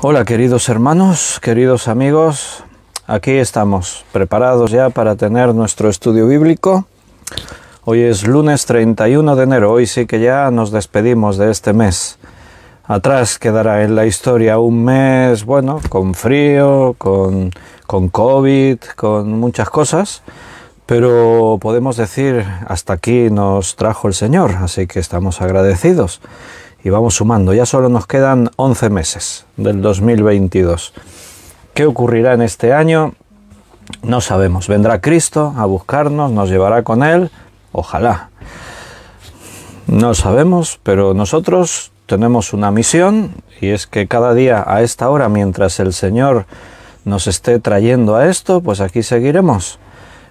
Hola queridos hermanos, queridos amigos, aquí estamos preparados ya para tener nuestro estudio bíblico. Hoy es lunes 31 de enero, hoy sí que ya nos despedimos de este mes. Atrás quedará en la historia un mes, bueno, con frío, con COVID, con muchas cosas, pero podemos decir hasta aquí nos trajo el Señor, así que estamos agradecidos. Y vamos sumando, ya solo nos quedan 11 meses del 2022. ¿Qué ocurrirá en este año? No sabemos. Vendrá Cristo a buscarnos, nos llevará con Él, ojalá. No sabemos, pero nosotros tenemos una misión y es que cada día a esta hora, mientras el Señor nos esté trayendo a esto, pues aquí seguiremos,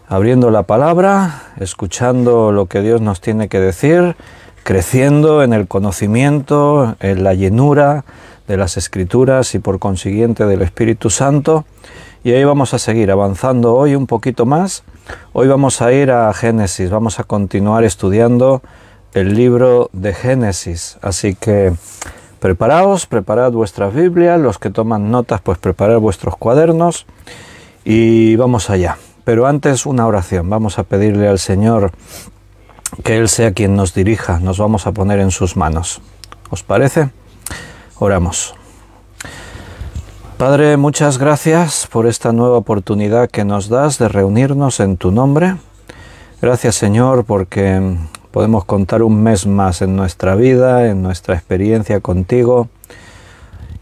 abriendo la palabra, escuchando lo que Dios nos tiene que decir, creciendo en el conocimiento, en la llenura de las Escrituras y por consiguiente del Espíritu Santo. Y ahí vamos a seguir avanzando hoy un poquito más. Hoy vamos a ir a Génesis, vamos a continuar estudiando el libro de Génesis. Así que preparaos, preparad vuestras Biblias, los que toman notas pues preparad vuestros cuadernos y vamos allá. Pero antes una oración, vamos a pedirle al Señor que Él sea quien nos dirija, nos vamos a poner en sus manos. ¿Os parece? Oramos. Padre, muchas gracias por esta nueva oportunidad que nos das de reunirnos en tu nombre. Gracias, Señor, porque podemos contar un mes más en nuestra vida, en nuestra experiencia contigo.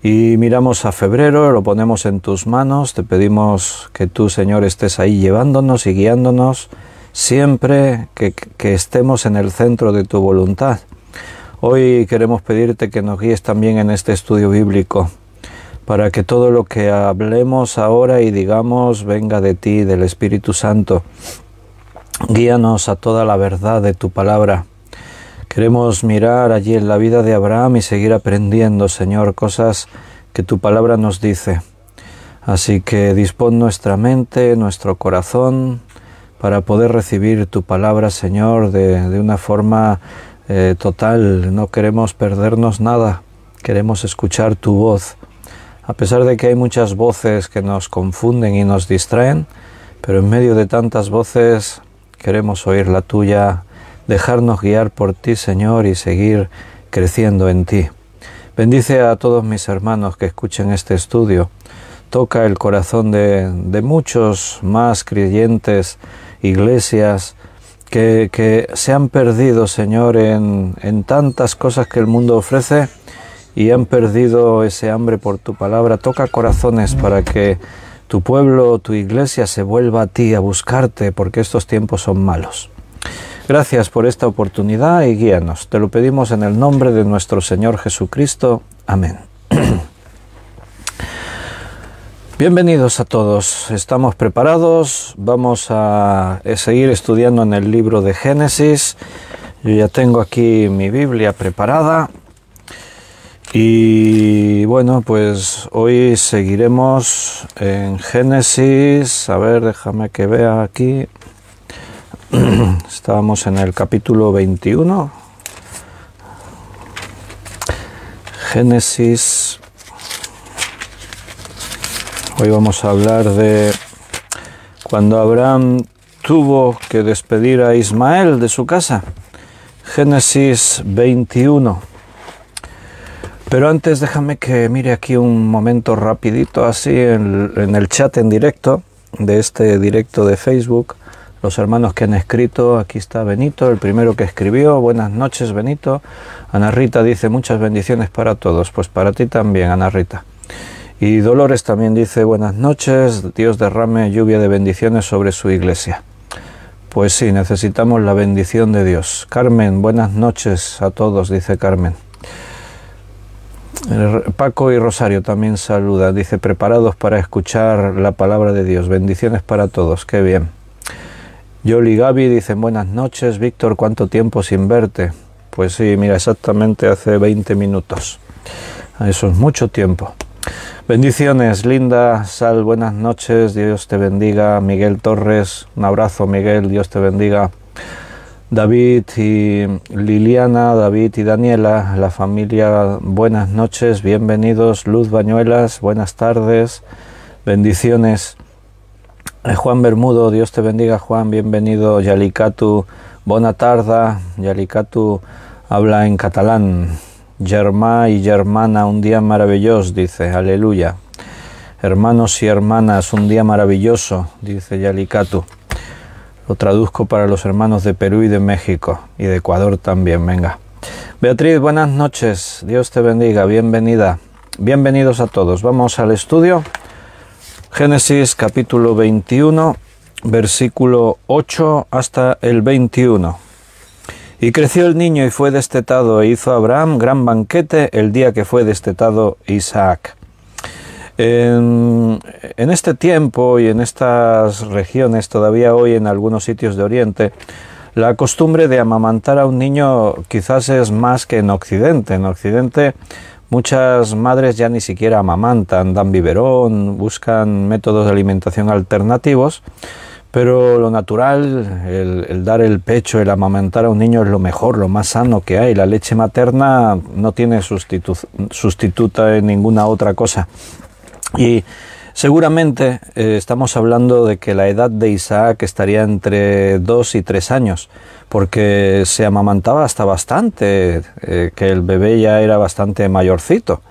Y miramos a febrero, lo ponemos en tus manos, te pedimos que tú, Señor, estés ahí llevándonos y guiándonos, siempre que estemos en el centro de tu voluntad. Hoy queremos pedirte que nos guíes también en este estudio bíblico, para que todo lo que hablemos ahora y digamos venga de ti, del Espíritu Santo. Guíanos a toda la verdad de tu palabra. Queremos mirar allí en la vida de Abraham y seguir aprendiendo, Señor, cosas que tu palabra nos dice. Así que dispón nuestra mente, nuestro corazón, para poder recibir tu palabra, Señor, de una forma total. No queremos perdernos nada, queremos escuchar tu voz. A pesar de que hay muchas voces que nos confunden y nos distraen, pero en medio de tantas voces queremos oír la tuya, dejarnos guiar por ti, Señor, y seguir creciendo en ti. Bendice a todos mis hermanos que escuchen este estudio. Toca el corazón de muchos más creyentes, iglesias que se han perdido, Señor, en tantas cosas que el mundo ofrece y han perdido ese hambre por tu palabra. Toca corazones para que tu pueblo, tu iglesia se vuelva a ti, a buscarte, porque estos tiempos son malos. Gracias por esta oportunidad y guíanos. Te lo pedimos en el nombre de nuestro Señor Jesucristo. Amén. Bienvenidos a todos, estamos preparados, vamos a seguir estudiando en el libro de Génesis. Yo ya tengo aquí mi Biblia preparada y bueno, pues hoy seguiremos en Génesis. A ver, déjame que vea aquí. Estábamos en el capítulo 21. Génesis. Hoy vamos a hablar de cuando Abraham tuvo que despedir a Ismael de su casa. Génesis 21. Pero antes déjame que mire aquí un momento rapidito así en el chat en directo, de este directo de Facebook. Los hermanos que han escrito, aquí está Benito, el primero que escribió. Buenas noches, Benito. Ana Rita dice muchas bendiciones para todos. Pues para ti también, Ana Rita. Y Dolores también dice buenas noches, Dios derrame lluvia de bendiciones sobre su iglesia. Pues sí, necesitamos la bendición de Dios. Carmen, buenas noches a todos, dice Carmen. Paco y Rosario también saludan, dice preparados para escuchar la palabra de Dios. Bendiciones para todos, qué bien. Yoli y Gaby dicen buenas noches. Víctor, ¿cuánto tiempo sin verte? Pues sí, mira, exactamente hace 20 minutos. Eso es mucho tiempo. Bendiciones, Linda, Sal, buenas noches, Dios te bendiga. Miguel Torres, un abrazo, Miguel, Dios te bendiga. David y Liliana, David y Daniela, la familia, buenas noches, bienvenidos. Luz Bañuelas, buenas tardes, bendiciones. Juan Bermudo, Dios te bendiga, Juan, bienvenido. Yalicatu, bona tarda. Yalicatu habla en catalán. Germà y germana, un día maravilloso, dice, aleluya. Hermanos y hermanas, un día maravilloso, dice Yalicatu. Lo traduzco para los hermanos de Perú y de México, y de Ecuador también, venga. Beatriz, buenas noches, Dios te bendiga, bienvenida. Bienvenidos a todos, vamos al estudio. Génesis capítulo 21, versículo 8 hasta el 21. Y creció el niño y fue destetado, e hizo Abraham gran banquete el día que fue destetado Isaac. En este tiempo y en estas regiones, todavía hoy en algunos sitios de Oriente, la costumbre de amamantar a un niño quizás es más que en Occidente. En Occidente muchas madres ya ni siquiera amamantan, dan biberón, buscan métodos de alimentación alternativos, pero lo natural, el dar el pecho, el amamantar a un niño es lo mejor, lo más sano que hay. La leche materna no tiene sustituta en ninguna otra cosa. Y seguramente estamos hablando de que la edad de Isaac estaría entre 2 y 3 años, porque se amamantaba hasta bastante, que el bebé ya era bastante mayorcito.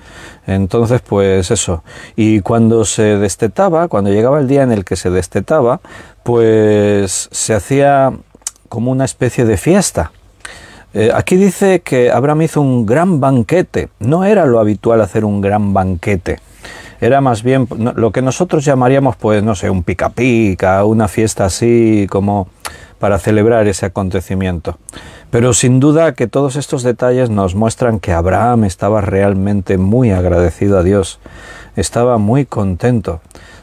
Entonces, pues eso. Y cuando se destetaba, cuando llegaba el día en el que se destetaba, pues se hacía como una especie de fiesta. Aquí dice que Abraham hizo un gran banquete. No era lo habitual hacer un gran banquete. Era más bien lo que nosotros llamaríamos, pues, no sé, un pica pica, una fiesta así como para celebrar ese acontecimiento. Pero sin duda que todos estos detalles nos muestran que Abraham estaba realmente muy agradecido a Dios. Estaba muy contento.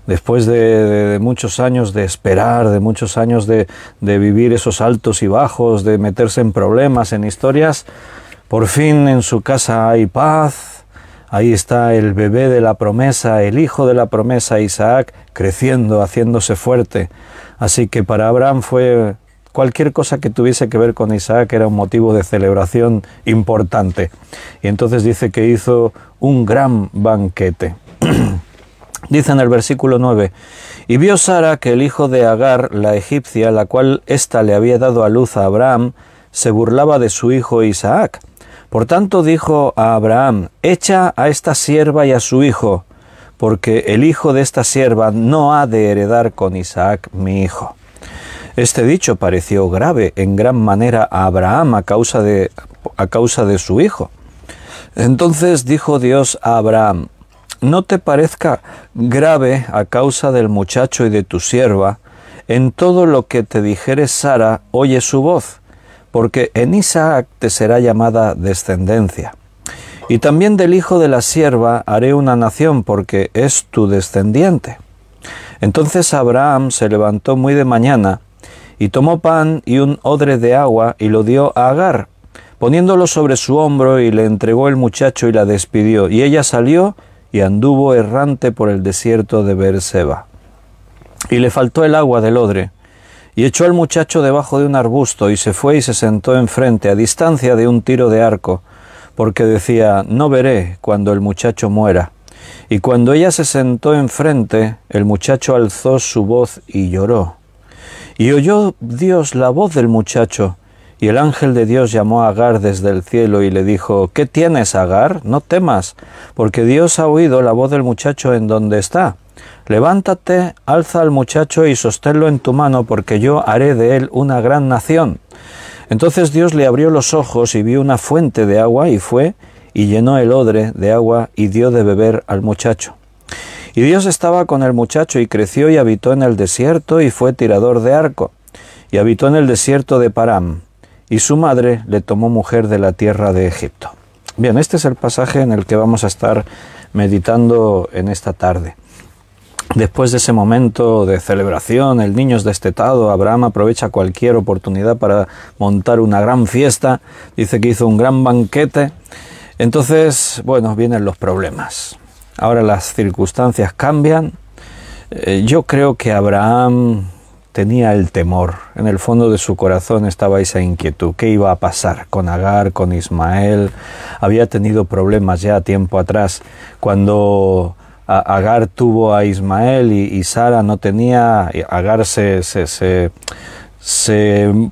Después de muchos años de esperar, de muchos años de vivir esos altos y bajos, de meterse en problemas, en historias, por fin en su casa hay paz. Ahí está el bebé de la promesa, el hijo de la promesa, Isaac, creciendo, haciéndose fuerte. Así que para Abraham fue cualquier cosa que tuviese que ver con Isaac era un motivo de celebración importante. Y entonces dice que hizo un gran banquete. Dice en el versículo 9, y vio Sara que el hijo de Agar, la egipcia, la cual ésta le había dado a luz a Abraham, se burlaba de su hijo Isaac. Por tanto dijo a Abraham, echa a esta sierva y a su hijo, porque el hijo de esta sierva no ha de heredar con Isaac mi hijo. Este dicho pareció grave en gran manera a Abraham a causa de su hijo. Entonces dijo Dios a Abraham, no te parezca grave a causa del muchacho y de tu sierva, en todo lo que te dijere Sara, oye su voz, porque en Isaac te será llamada descendencia. Y también del hijo de la sierva haré una nación, porque es tu descendiente. Entonces Abraham se levantó muy de mañana, y tomó pan y un odre de agua, y lo dio a Agar, poniéndolo sobre su hombro, y le entregó el muchacho y la despidió. Y ella salió y anduvo errante por el desierto de Beerseba. Y le faltó el agua del odre, y echó al muchacho debajo de un arbusto, y se fue y se sentó enfrente, a distancia de un tiro de arco, porque decía, no veré cuando el muchacho muera. Y cuando ella se sentó enfrente, el muchacho alzó su voz y lloró. Y oyó Dios la voz del muchacho, y el ángel de Dios llamó a Agar desde el cielo y le dijo, ¿qué tienes, Agar? No temas, porque Dios ha oído la voz del muchacho en donde está. Levántate, alza al muchacho y sosténlo en tu mano, porque yo haré de él una gran nación. Entonces Dios le abrió los ojos y vio una fuente de agua, y fue y llenó el odre de agua y dio de beber al muchacho. Y Dios estaba con el muchacho, y creció y habitó en el desierto, y fue tirador de arco, y habitó en el desierto de Param, y su madre le tomó mujer de la tierra de Egipto. Bien, este es el pasaje en el que vamos a estar meditando en esta tarde. Después de ese momento de celebración, el niño es destetado, Abraham aprovecha cualquier oportunidad para montar una gran fiesta, dice que hizo un gran banquete. Entonces, bueno, vienen los problemas. Ahora las circunstancias cambian. Yo creo que Abraham tenía el temor. En el fondo de su corazón estaba esa inquietud. ¿Qué iba a pasar con Agar, con Ismael? Había tenido problemas ya tiempo atrás. Cuando Agar tuvo a Ismael y Sara no tenía, Agar se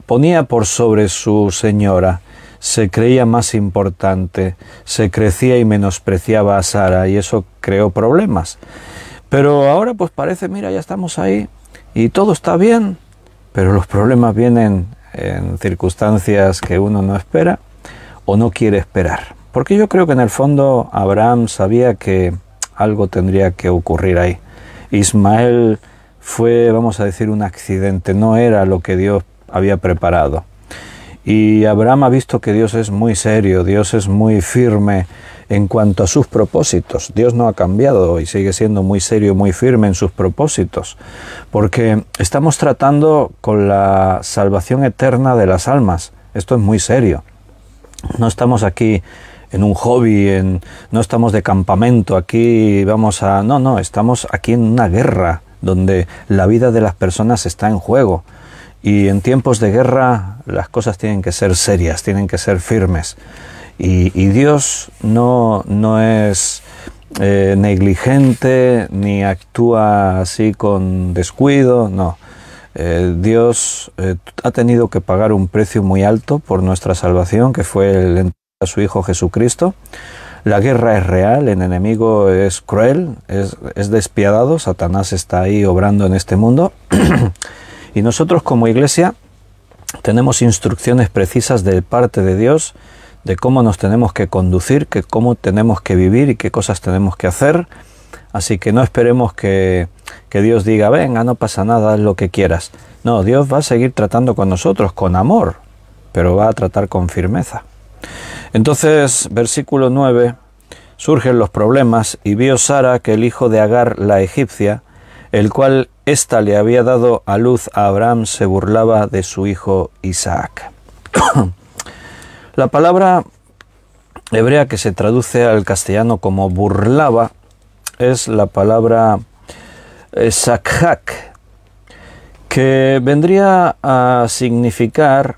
ponía por sobre su señora, se creía más importante, se crecía y menospreciaba a Sara, y eso creó problemas. Pero ahora pues parece, mira, ya estamos ahí y todo está bien, pero los problemas vienen en circunstancias que uno no espera o no quiere esperar. Porque yo creo que en el fondo Abraham sabía que algo tendría que ocurrir ahí. Ismael fue, vamos a decir, un accidente, no era lo que Dios había preparado. Y Abraham ha visto que Dios es muy serio, Dios es muy firme en cuanto a sus propósitos. Dios no ha cambiado y sigue siendo muy serio, muy firme en sus propósitos, porque estamos tratando con la salvación eterna de las almas. Esto es muy serio. No estamos aquí en un hobby, no estamos de campamento, aquí vamos a... No, estamos aquí en una guerra donde la vida de las personas está en juego. Y en tiempos de guerra las cosas tienen que ser serias, tienen que ser firmes. Y Dios no es negligente ni actúa así con descuido, no. Dios ha tenido que pagar un precio muy alto por nuestra salvación, que fue el entregar a su Hijo Jesucristo. La guerra es real, el enemigo es cruel, es despiadado, Satanás está ahí obrando en este mundo. Y nosotros como Iglesia tenemos instrucciones precisas de parte de Dios de cómo nos tenemos que conducir, cómo tenemos que vivir y qué cosas tenemos que hacer. Así que no esperemos que Dios diga, venga, no pasa nada, haz lo que quieras. No, Dios va a seguir tratando con nosotros, con amor, pero va a tratar con firmeza. Entonces, versículo 9, surgen los problemas, y vio Sara que el hijo de Agar, la egipcia, el cual ésta le había dado a luz a Abraham, se burlaba de su hijo Isaac. La palabra hebrea que se traduce al castellano como burlaba es la palabra sakhak, que vendría a significar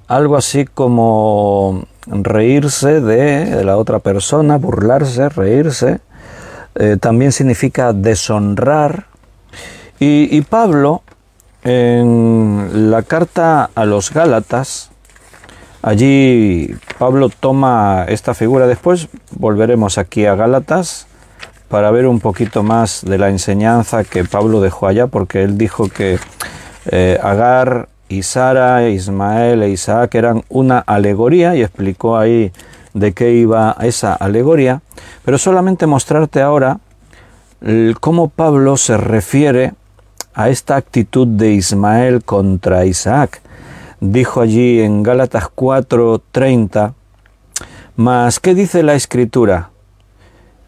algo así como reírse de la otra persona, burlarse, reírse. También significa deshonrar. Y Pablo, en la carta a los Gálatas, allí Pablo toma esta figura. Después volveremos aquí a Gálatas para ver un poquito más de la enseñanza que Pablo dejó allá, porque él dijo que Agar y Sara, Ismael e Isaac eran una alegoría, y explicó ahí de qué iba esa alegoría. Pero solamente mostrarte ahora cómo Pablo se refiere a esta actitud de Ismael contra Isaac. Dijo allí en Gálatas 4:30, mas ¿qué dice la Escritura?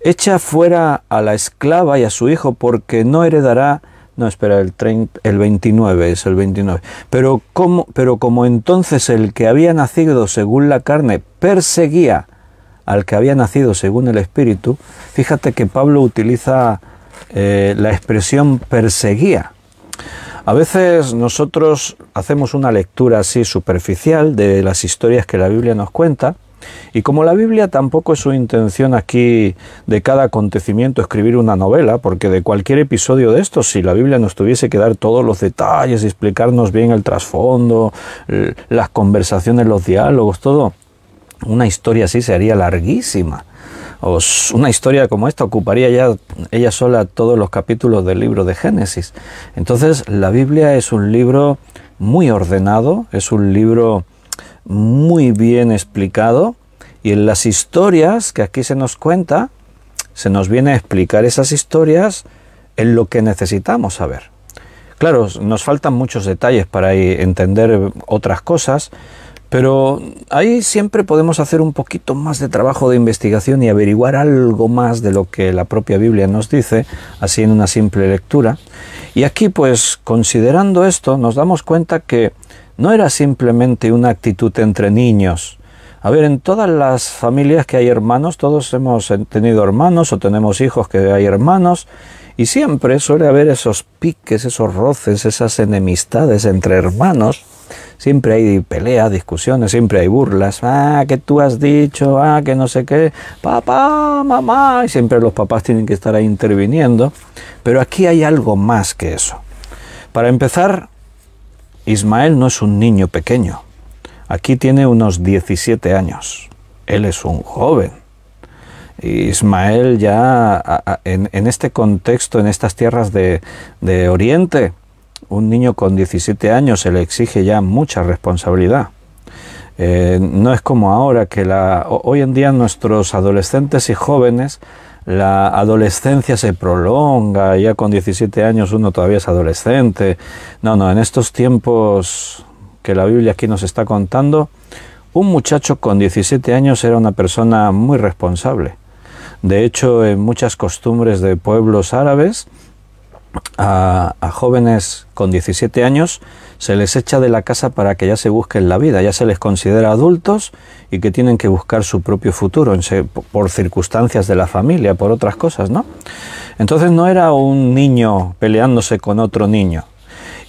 Echa fuera a la esclava y a su hijo, porque no heredará... No, espera, el 29 es el 29. Pero como entonces el que había nacido según la carne perseguía al que había nacido según el Espíritu, fíjate que Pablo utiliza la expresión perseguía. A veces nosotros hacemos una lectura así superficial de las historias que la Biblia nos cuenta, y como la Biblia tampoco es su intención aquí de cada acontecimiento escribir una novela, porque de cualquier episodio de estos, si la Biblia nos tuviese que dar todos los detalles y explicarnos bien el trasfondo, las conversaciones, los diálogos, todo, una historia así sería larguísima. Una historia como esta ocuparía ya ella sola todos los capítulos del libro de Génesis. Entonces la Biblia es un libro muy ordenado, es un libro muy bien explicado, y en las historias que aquí se nos cuenta, se nos viene a explicar esas historias en lo que necesitamos saber. Claro, nos faltan muchos detalles para entender otras cosas, pero ahí siempre podemos hacer un poquito más de trabajo de investigación y averiguar algo más de lo que la propia Biblia nos dice, así en una simple lectura. Y aquí, pues, considerando esto, nos damos cuenta que no era simplemente una actitud entre niños, A ver, en todas las familias que hay hermanos, todos hemos tenido hermanos o tenemos hijos que hay hermanos, y siempre suele haber esos piques, esos roces, esas enemistades entre hermanos. Siempre hay peleas, discusiones, siempre hay burlas. Ah, que tú has dicho, ah, que no sé qué, papá, mamá, y siempre los papás tienen que estar ahí interviniendo. Pero aquí hay algo más que eso. Para empezar, Ismael no es un niño pequeño. Aquí tiene unos 17 años. Él es un joven. Ismael ya en este contexto, en estas tierras de Oriente, un niño con 17 años se le exige ya mucha responsabilidad. No es como ahora que hoy en día nuestros adolescentes y jóvenes, la adolescencia se prolonga, ya con 17 años uno todavía es adolescente. No, en estos tiempos que la Biblia aquí nos está contando, un muchacho con 17 años era una persona muy responsable. De hecho, en muchas costumbres de pueblos árabes, a jóvenes con 17 años se les echa de la casa para que ya se busquen la vida, ya se les considera adultos y que tienen que buscar su propio futuro por circunstancias de la familia, por otras cosas, ¿no? Entonces no era un niño peleándose con otro niño,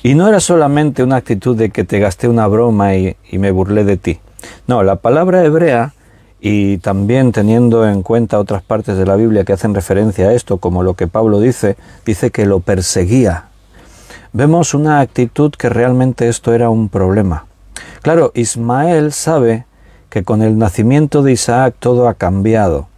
y no era solamente una actitud de que te gasté una broma y me burlé de ti. No, la palabra hebrea, y también teniendo en cuenta otras partes de la Biblia que hacen referencia a esto, como lo que Pablo dice que lo perseguía. Vemos una actitud que realmente esto era un problema. Claro, Ismael sabe que con el nacimiento de Isaac todo ha cambiado.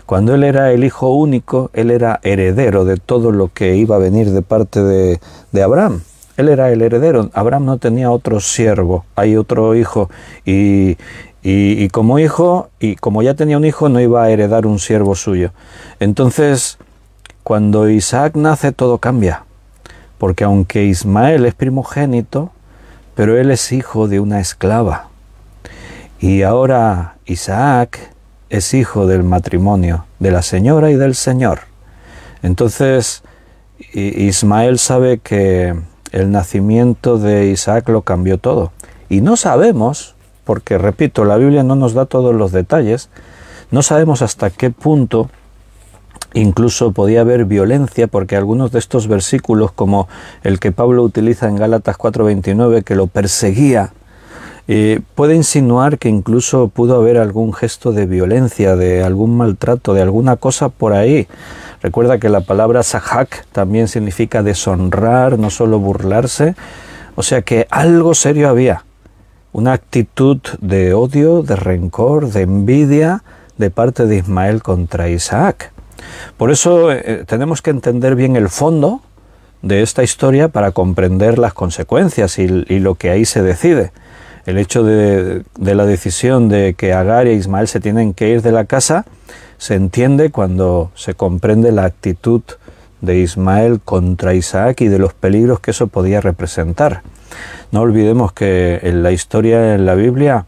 Cuando él era el hijo único, él era heredero de todo lo que iba a venir de parte de Abraham. Él era el heredero. Abraham no tenía otro siervo, hay otro hijo, y como hijo, y como ya tenía un hijo, no iba a heredar un siervo suyo. Entonces, cuando Isaac nace, todo cambia. Porque aunque Ismael es primogénito, pero él es hijo de una esclava. Y ahora Isaac es hijo del matrimonio, de la señora y del señor. Entonces, Ismael sabe que el nacimiento de Isaac lo cambió todo. Y no sabemos, porque repito, la Biblia no nos da todos los detalles, no sabemos hasta qué punto incluso podía haber violencia, porque algunos de estos versículos, como el que Pablo utiliza en Gálatas 4:29, que lo perseguía, puede insinuar que incluso pudo haber algún gesto de violencia, de algún maltrato, de alguna cosa por ahí. Recuerda que la palabra sahak también significa deshonrar, no solo burlarse. O sea que algo serio había. Una actitud de odio, de rencor, de envidia de parte de Ismael contra Isaac. Por eso tenemos que entender bien el fondo de esta historia para comprender las consecuencias y lo que ahí se decide. El hecho de la decisión de que Agar e Ismael se tienen que ir de la casa se entiende cuando se comprende la actitud de Ismael contra Isaac y de los peligros que eso podía representar. No olvidemos que en la historia, en la Biblia,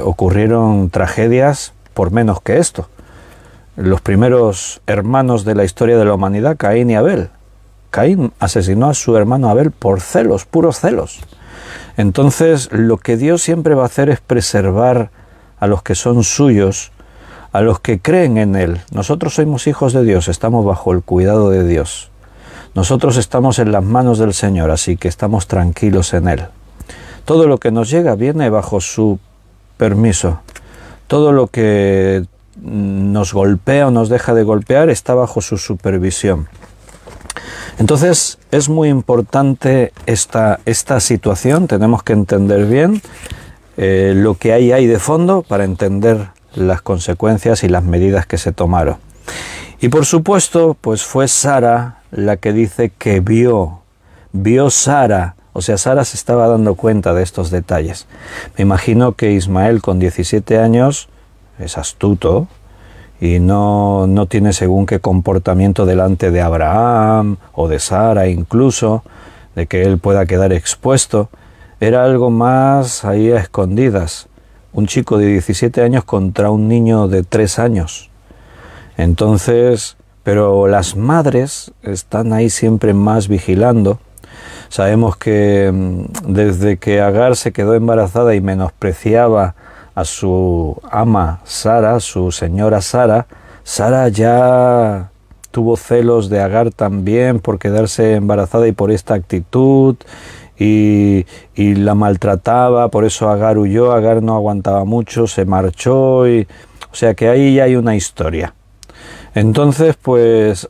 ocurrieron tragedias por menos que esto. Los primeros hermanos de la historia de la humanidad, Caín y Abel. Caín asesinó a su hermano Abel por celos, puros celos. Entonces, lo que Dios siempre va a hacer es preservar a los que son suyos, a los que creen en Él. Nosotros somos hijos de Dios, estamos bajo el cuidado de Dios. Nosotros estamos en las manos del Señor, así que estamos tranquilos en Él. Todo lo que nos llega viene bajo su permiso. Todo lo que nos golpea o nos deja de golpear está bajo su supervisión. Entonces es muy importante esta situación, tenemos que entender bien lo que hay de fondo para entender las consecuencias y las medidas que se tomaron. Y por supuesto, pues fue Sara la que dice que vio Sara, o sea, Sara se estaba dando cuenta de estos detalles. Me imagino que Ismael con 17 años es astuto, y no tiene según qué comportamiento delante de Abraham o de Sara incluso, de que él pueda quedar expuesto. Era algo más ahí a escondidas. Un chico de 17 años contra un niño de 3 años. Entonces, pero las madres están ahí siempre más vigilando. Sabemos que desde que Agar se quedó embarazada y menospreciaba a su ama Sara, su señora Sara, Sara ya tuvo celos de Agar también por quedarse embarazada y por esta actitud, y la maltrataba, por eso Agar huyó, Agar no aguantaba mucho, se marchó, o sea que ahí ya hay una historia. Entonces, pues,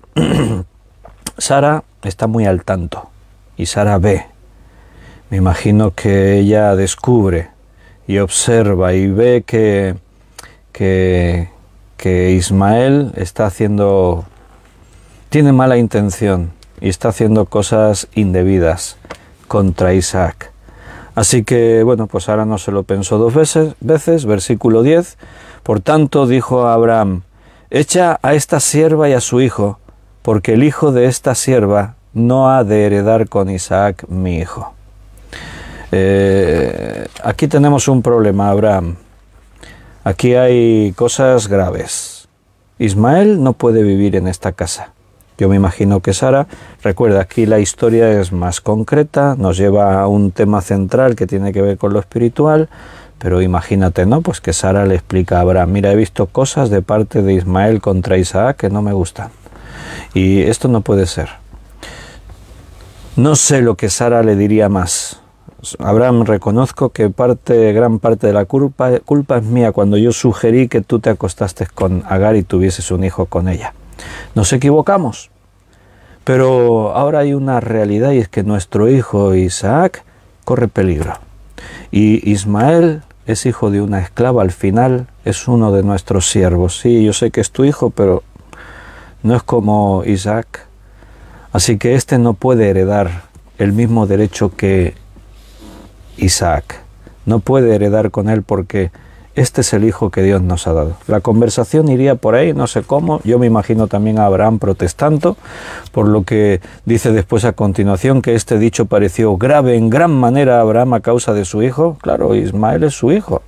Sara está muy al tanto, y Sara ve. Me imagino que ella descubre y observa y ve que Ismael tiene mala intención y está haciendo cosas indebidas contra Isaac. Así que, bueno, pues ahora no se lo pensó dos veces, versículo 10. Por tanto, dijo a Abraham: echa a esta sierva y a su hijo, porque el hijo de esta sierva no ha de heredar con Isaac mi hijo. Aquí tenemos un problema, Abraham. Aquí hay cosas graves. Ismael no puede vivir en esta casa. Yo me imagino que Sara, recuerda, aquí la historia es más concreta, nos lleva a un tema central que tiene que ver con lo espiritual, pero imagínate, ¿no? Pues que Sara le explica a Abraham: mira, he visto cosas de parte de Ismael contra Isaac que no me gustan. Y esto no puede ser. No sé lo que Sara le diría más. Abraham, reconozco que gran parte de la culpa es mía cuando yo sugerí que tú te acostaste con Agar y tuvieses un hijo con ella. Nos equivocamos, pero ahora hay una realidad, y es que nuestro hijo Isaac corre peligro. Y Ismael es hijo de una esclava, al final es uno de nuestros siervos. Sí, yo sé que es tu hijo, pero no es como Isaac. Así que este no puede heredar el mismo derecho que Isaac. No puede heredar con él porque este es el hijo que Dios nos ha dado. La conversación iría por ahí, no sé cómo. Yo me imagino también a Abraham protestando, por lo que dice después a continuación que este dicho pareció grave en gran manera a Abraham a causa de su hijo. Claro, Ismael es su hijo.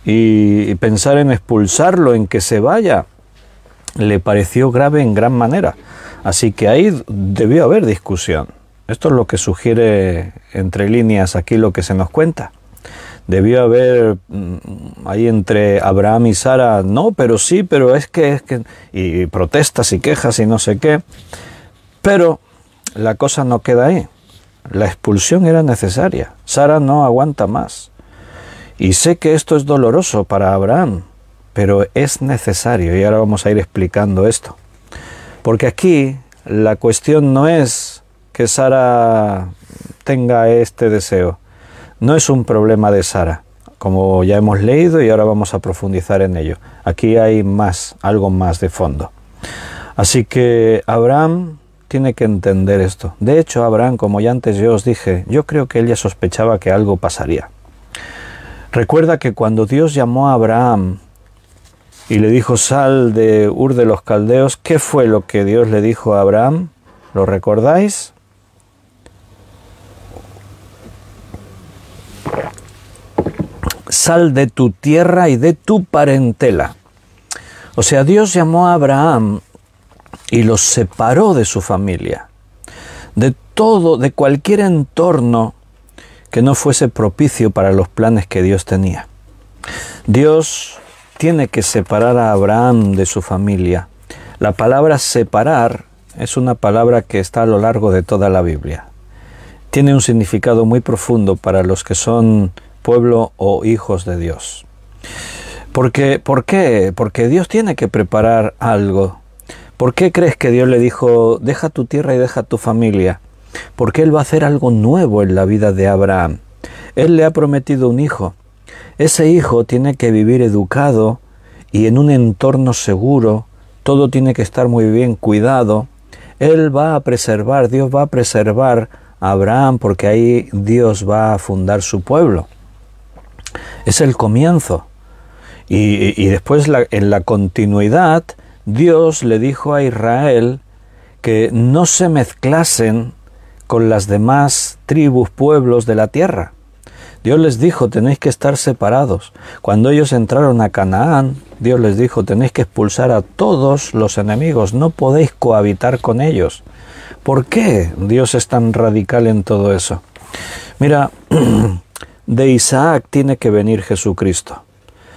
Y pensar en expulsarlo, en que se vaya, le pareció grave en gran manera. Así que ahí debió haber discusión. Esto es lo que sugiere entre líneas aquí lo que se nos cuenta. Debió haber ahí entre Abraham y Sara: no, pero sí, pero es que, y protestas y quejas y no sé qué. Pero la cosa no queda ahí. La expulsión era necesaria. Sara no aguanta más. Y sé que esto es doloroso para Abraham, pero es necesario, y ahora vamos a ir explicando esto. Porque aquí la cuestión no es que Sara tenga este deseo. No es un problema de Sara, como ya hemos leído y ahora vamos a profundizar en ello. Aquí hay algo más de fondo. Así que Abraham tiene que entender esto. De hecho, Abraham, como ya antes yo os dije, yo creo que él ya sospechaba que algo pasaría. Recuerda que cuando Dios llamó a Abraham y le dijo: sal de Ur de los Caldeos, ¿qué fue lo que Dios le dijo a Abraham? ¿Lo recordáis? Sal de tu tierra y de tu parentela. O sea, Dios llamó a Abraham y los separó de su familia, de todo, de cualquier entorno que no fuese propicio para los planes que Dios tenía. Dios tiene que separar a Abraham de su familia. La palabra separar es una palabra que está a lo largo de toda la Biblia. Tiene un significado muy profundo para los que son pueblo o hijos de Dios. ¿Por qué? Porque Dios tiene que preparar algo. ¿Por qué crees que Dios le dijo: deja tu tierra y deja tu familia? Porque Él va a hacer algo nuevo en la vida de Abraham. Él le ha prometido un hijo. Ese hijo tiene que vivir educado y en un entorno seguro. Todo tiene que estar muy bien cuidado. Él va a preservar, Dios va a preservar a Abraham, porque ahí Dios va a fundar su pueblo. Es el comienzo. Y después, en la continuidad, Dios le dijo a Israel que no se mezclasen con las demás tribus, pueblos de la tierra. Dios les dijo: tenéis que estar separados. Cuando ellos entraron a Canaán, Dios les dijo: tenéis que expulsar a todos los enemigos, no podéis cohabitar con ellos. ¿Por qué Dios es tan radical en todo eso? Mira, de Isaac tiene que venir Jesucristo.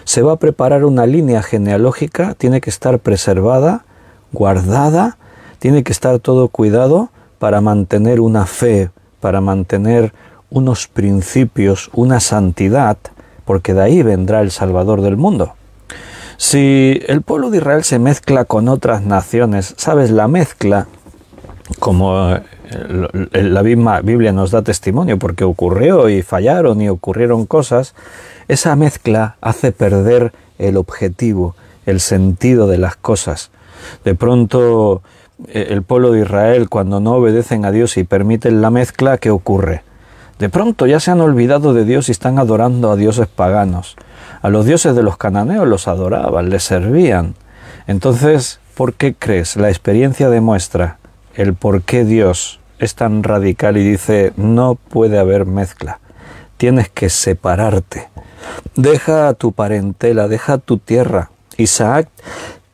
Se va a preparar una línea genealógica, tiene que estar preservada, guardada, tiene que estar todo cuidado para mantener una fe, para mantener unos principios, una santidad, porque de ahí vendrá el Salvador del mundo. Si el pueblo de Israel se mezcla con otras naciones, ¿sabes? La mezcla, como la misma Biblia nos da testimonio, porque ocurrió y fallaron y ocurrieron cosas, esa mezcla hace perder el objetivo, el sentido de las cosas. De pronto, el pueblo de Israel, cuando no obedecen a Dios y permiten la mezcla, ¿qué ocurre? De pronto ya se han olvidado de Dios y están adorando a dioses paganos. A los dioses de los cananeos los adoraban, les servían. Entonces, ¿por qué crees? La experiencia demuestra el por qué Dios es tan radical y dice, no puede haber mezcla. Tienes que separarte. Deja tu parentela, deja tu tierra. Isaac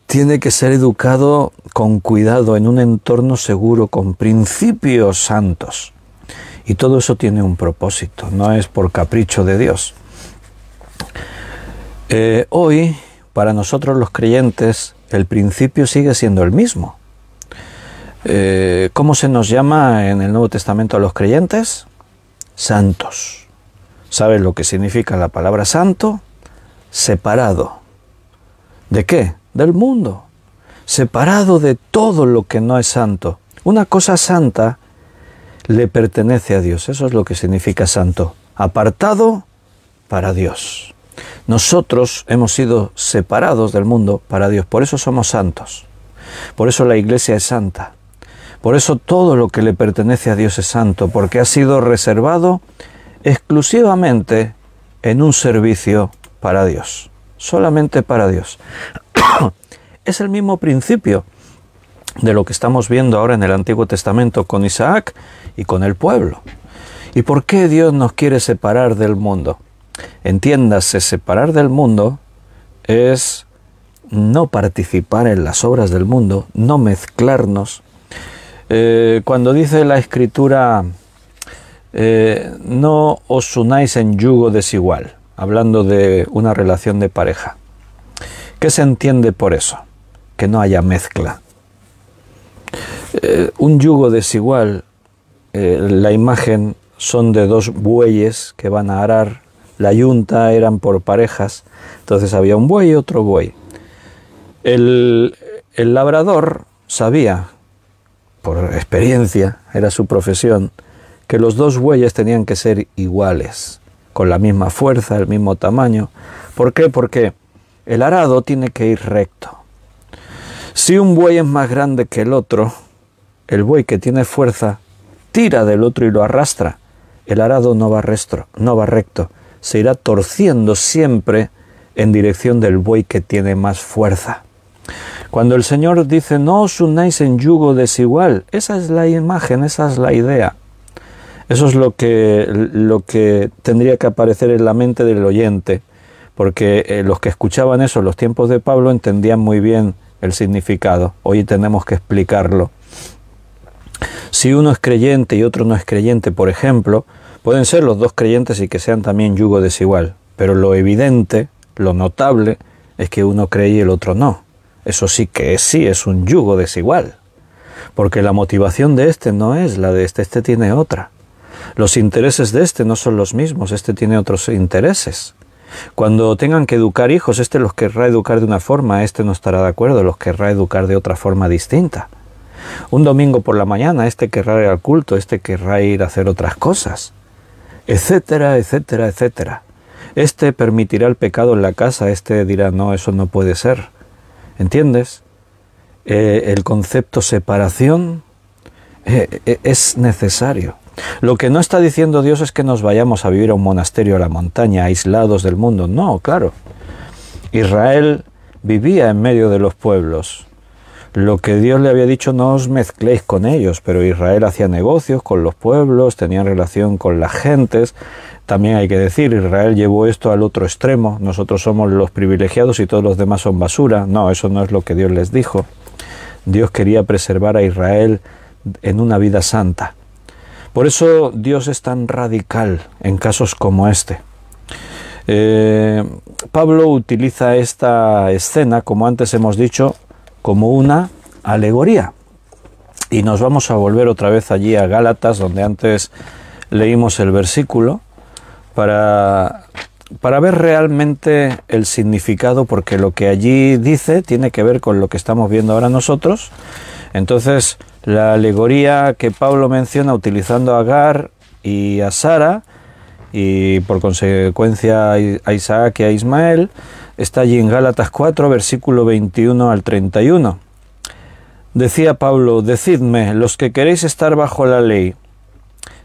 tiene que ser educado con cuidado, en un entorno seguro, con principios santos. Y todo eso tiene un propósito, no es por capricho de Dios. Hoy, para nosotros los creyentes, el principio sigue siendo el mismo. ¿Cómo se nos llama en el Nuevo Testamento a los creyentes? Santos. ¿Sabes lo que significa la palabra santo? Separado. ¿De qué? Del mundo. Separado de todo lo que no es santo. Una cosa santa le pertenece a Dios. Eso es lo que significa santo. Apartado para Dios. Nosotros hemos sido separados del mundo para Dios. Por eso somos santos. Por eso la iglesia es santa. Por eso todo lo que le pertenece a Dios es santo. Porque ha sido reservado exclusivamente en un servicio para Dios. Solamente para Dios. Es el mismo principio de lo que estamos viendo ahora en el Antiguo Testamento con Isaac y con el pueblo. ¿Y por qué Dios nos quiere separar del mundo? Entiéndase, separar del mundo es no participar en las obras del mundo, no mezclarnos. Cuando dice la Escritura, no os unáis en yugo desigual, hablando de una relación de pareja. ¿Qué se entiende por eso? Que no haya mezcla. Un yugo desigual, la imagen son de dos bueyes que van a arar. La yunta eran por parejas, entonces había un buey y otro buey. El labrador sabía, por experiencia, era su profesión, que los dos bueyes tenían que ser iguales, con la misma fuerza, el mismo tamaño. ¿Por qué? Porque el arado tiene que ir recto. Si un buey es más grande que el otro, el buey que tiene fuerza tira del otro y lo arrastra. El arado no va recto, se irá torciendo siempre en dirección del buey que tiene más fuerza. Cuando el Señor dice, no os unáis en yugo desigual, esa es la imagen, esa es la idea. Eso es lo que tendría que aparecer en la mente del oyente, porque los que escuchaban eso en los tiempos de Pablo entendían muy bien el significado. Hoy tenemos que explicarlo. Si uno es creyente y otro no es creyente, por ejemplo, pueden ser los dos creyentes y que sean también yugo desigual, pero lo evidente, lo notable, es que uno cree y el otro no. Eso sí que es un yugo desigual, porque la motivación de este no es la de este tiene otra. Los intereses de este no son los mismos, este tiene otros intereses. Cuando tengan que educar hijos, este los querrá educar de una forma, este no estará de acuerdo, los querrá educar de otra forma distinta. Un domingo por la mañana, este querrá ir al culto, este querrá ir a hacer otras cosas, etcétera, etcétera, etcétera. Este permitirá el pecado en la casa, este dirá, no, eso no puede ser. ¿Entiendes? El concepto separación es necesario. Lo que no está diciendo Dios es que nos vayamos a vivir a un monasterio a la montaña, aislados del mundo. No, claro. Israel vivía en medio de los pueblos. Lo que Dios le había dicho, no os mezcléis con ellos, pero Israel hacía negocios con los pueblos, tenía relación con las gentes. También hay que decir, Israel llevó esto al otro extremo, nosotros somos los privilegiados y todos los demás son basura. No, eso no es lo que Dios les dijo. Dios quería preservar a Israel en una vida santa. Por eso Dios es tan radical en casos como este. Pablo utiliza esta escena, como antes hemos dicho, como una alegoría. Y nos vamos a volver otra vez allí a Gálatas, donde antes leímos el versículo, para ver realmente el significado, porque lo que allí dice tiene que ver con lo que estamos viendo ahora nosotros. Entonces, la alegoría que Pablo menciona utilizando a Agar y a Sara, y por consecuencia a Isaac y a Ismael, está allí en Gálatas 4, versículo 21 al 31. Decía Pablo: decidme, los que queréis estar bajo la ley,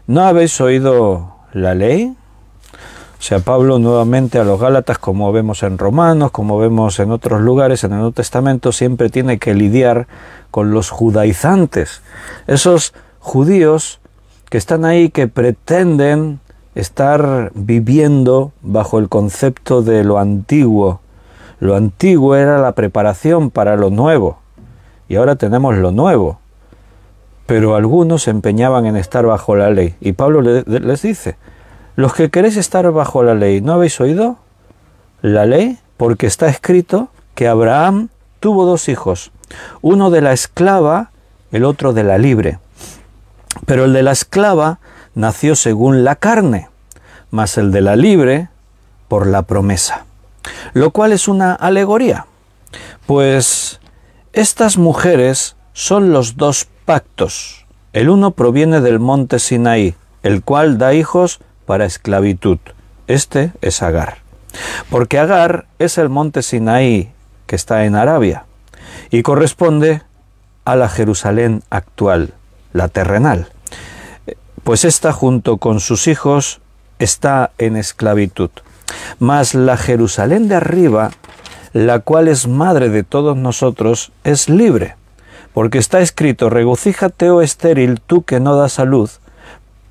¿no habéis oído la ley? O sea, Pablo nuevamente a los Gálatas, como vemos en Romanos, como vemos en otros lugares en el Nuevo Testamento, siempre tiene que lidiar con los judaizantes, esos judíos que están ahí, que pretenden estar viviendo bajo el concepto de lo antiguo. Lo antiguo era la preparación para lo nuevo, y ahora tenemos lo nuevo. Pero algunos se empeñaban en estar bajo la ley, y Pablo les dice: los que queréis estar bajo la ley, ¿no habéis oído la ley? Porque está escrito que Abraham tuvo 2 hijos, uno de la esclava, el otro de la libre. Pero el de la esclava nació según la carne, mas el de la libre por la promesa. Lo cual es una alegoría, pues estas mujeres son los 2 pactos. El uno proviene del monte Sinaí, el cual da hijos para esclavitud. Este es Agar. Porque Agar es el monte Sinaí que está en Arabia y corresponde a la Jerusalén actual, la terrenal. Pues esta, junto con sus hijos, está en esclavitud. Mas la Jerusalén de arriba, la cual es madre de todos nosotros, es libre. Porque está escrito: regocíjate, oh estéril, tú que no das a luz,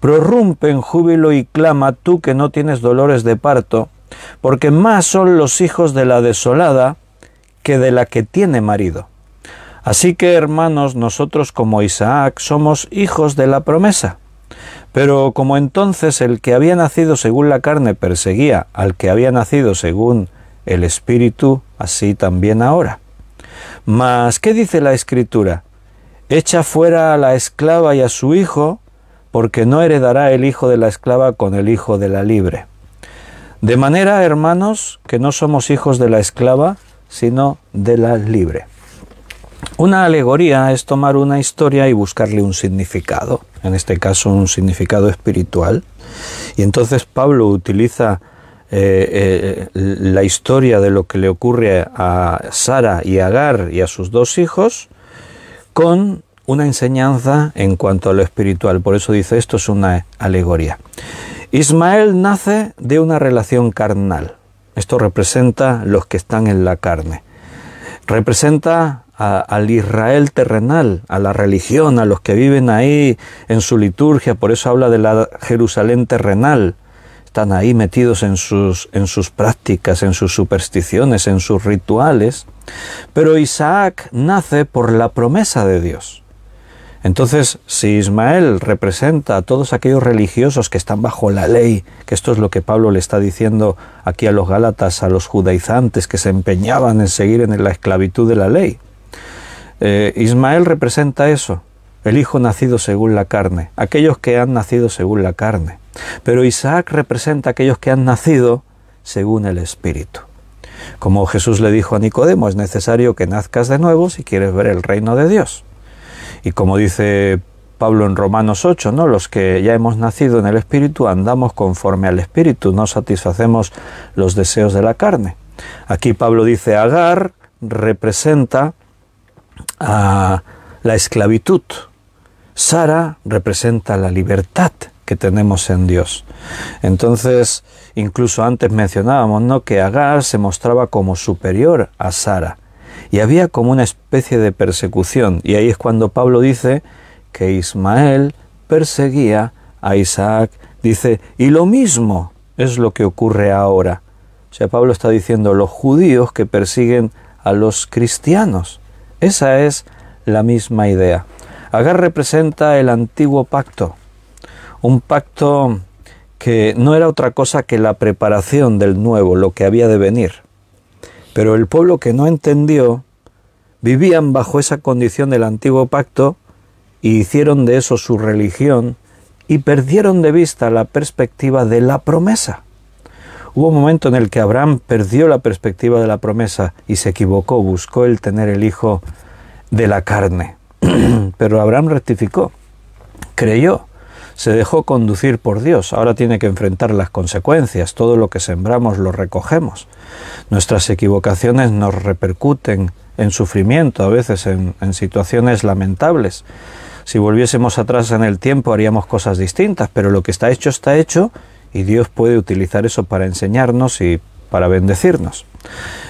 prorrumpe en júbilo y clama, tú que no tienes dolores de parto, porque más son los hijos de la desolada que de la que tiene marido. Así que, hermanos, nosotros como Isaac somos hijos de la promesa. Pero como entonces el que había nacido según la carne perseguía al que había nacido según el Espíritu, así también ahora. Mas, ¿qué dice la Escritura? Echa fuera a la esclava y a su hijo, porque no heredará el hijo de la esclava con el hijo de la libre. De manera, hermanos, que no somos hijos de la esclava, sino de la libre. Una alegoría es tomar una historia y buscarle un significado, en este caso un significado espiritual. Y entonces Pablo utiliza la historia de lo que le ocurre a Sara y a Agar y a sus 2 hijos con una enseñanza en cuanto a lo espiritual. Por eso dice: esto es una alegoría. Ismael nace de una relación carnal. Esto representa los que están en la carne. Representa al Israel terrenal, a la religión, a los que viven ahí en su liturgia. Por eso habla de la Jerusalén terrenal. Están ahí metidos en sus prácticas, en sus supersticiones, en sus rituales. Pero Isaac nace por la promesa de Dios. Entonces, si Ismael representa a todos aquellos religiosos que están bajo la ley, que esto es lo que Pablo le está diciendo aquí a los Gálatas, a los judaizantes que se empeñaban en seguir en la esclavitud de la ley, Ismael representa eso, el hijo nacido según la carne, aquellos que han nacido según la carne. Pero Isaac representa a aquellos que han nacido según el Espíritu. Como Jesús le dijo a Nicodemo: es necesario que nazcas de nuevo si quieres ver el reino de Dios. Y como dice Pablo en Romanos 8, ¿no? Los que ya hemos nacido en el Espíritu andamos conforme al Espíritu, no satisfacemos los deseos de la carne. Aquí Pablo dice: Agar representa a la esclavitud, Sara representa la libertad que tenemos en Dios. Entonces, incluso antes mencionábamos, ¿no?, que Agar se mostraba como superior a Sara. Y había como una especie de persecución. Y ahí es cuando Pablo dice que Ismael perseguía a Isaac. Dice: y lo mismo es lo que ocurre ahora. O sea, Pablo está diciendo: los judíos que persiguen a los cristianos. Esa es la misma idea. Agar representa el antiguo pacto. Un pacto que no era otra cosa que la preparación del nuevo, lo que había de venir. Pero el pueblo que no entendió, vivían bajo esa condición del antiguo pacto y hicieron de eso su religión y perdieron de vista la perspectiva de la promesa. Hubo un momento en el que Abraham perdió la perspectiva de la promesa y se equivocó, buscó el tener el hijo de la carne. Pero Abraham rectificó, creyó, se dejó conducir por Dios. Ahora tiene que enfrentar las consecuencias. Todo lo que sembramos lo recogemos. Nuestras equivocaciones nos repercuten en sufrimiento, a veces en situaciones lamentables. Si volviésemos atrás en el tiempo haríamos cosas distintas, pero lo que está hecho y Dios puede utilizar eso para enseñarnos y para bendecirnos.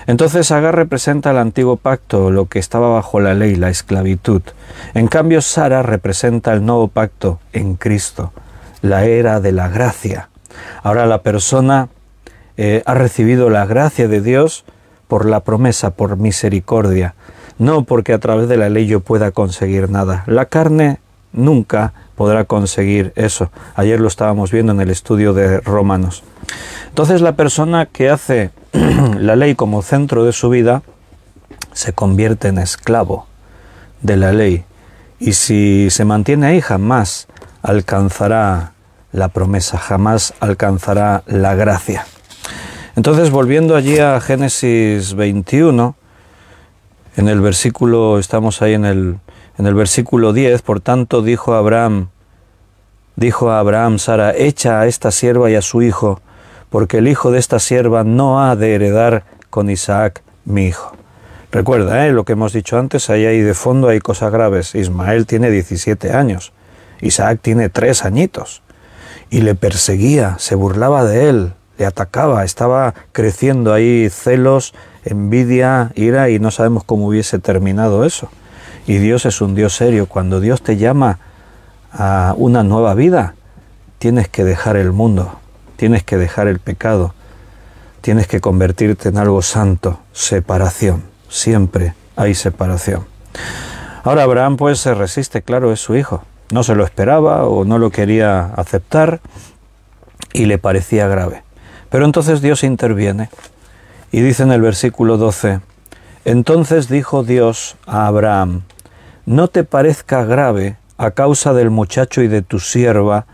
Entonces Agar representa el antiguo pacto, lo que estaba bajo la ley, la esclavitud. En cambio Sara representa el nuevo pacto en Cristo, la era de la gracia. Ahora la persona ha recibido la gracia de Dios por la promesa, por misericordia, no porque a través de la ley yo pueda conseguir nada. La carne nunca podrá conseguir eso. Ayer lo estábamos viendo en el estudio de Romanos. Entonces la persona que hace la ley como centro de su vida se convierte en esclavo de la ley. Y si se mantiene ahí, jamás alcanzará la promesa, jamás alcanzará la gracia. Entonces, volviendo allí a Génesis 21, en el versículo, estamos ahí en el versículo 10, por tanto dijo a Abraham, Sara, echa a esta sierva y a su hijo, porque el hijo de esta sierva no ha de heredar con Isaac, mi hijo. Recuerda, lo que hemos dicho antes, ahí de fondo hay cosas graves. Ismael tiene 17 años, Isaac tiene 3 añitos, y le perseguía, se burlaba de él, le atacaba, estaba creciendo ahí celos, envidia, ira, y no sabemos cómo hubiese terminado eso. Y Dios es un Dios serio. Cuando Dios te llama a una nueva vida, tienes que dejar el mundo, tienes que dejar el pecado, tienes que convertirte en algo santo. Separación, siempre hay separación. Ahora Abraham pues se resiste, claro, es su hijo. No se lo esperaba o no lo quería aceptar y le parecía grave. Pero entonces Dios interviene y dice en el versículo 12, entonces dijo Dios a Abraham, no te parezca grave a causa del muchacho y de tu sierva,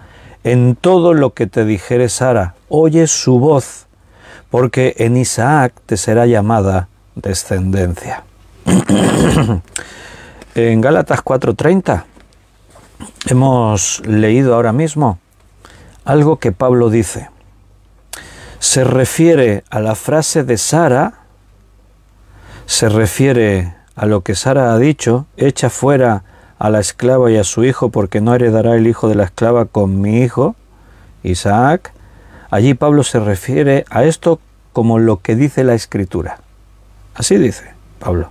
en todo lo que te dijere Sara, oye su voz, porque en Isaac te será llamada descendencia. En Gálatas 4:30 hemos leído ahora mismo algo que Pablo dice. Se refiere a la frase de Sara, se refiere a lo que Sara ha dicho, echa fuera a la esclava y a su hijo, porque no heredará el hijo de la esclava con mi hijo, Isaac. Allí Pablo se refiere a esto como lo que dice la Escritura. Así dice Pablo.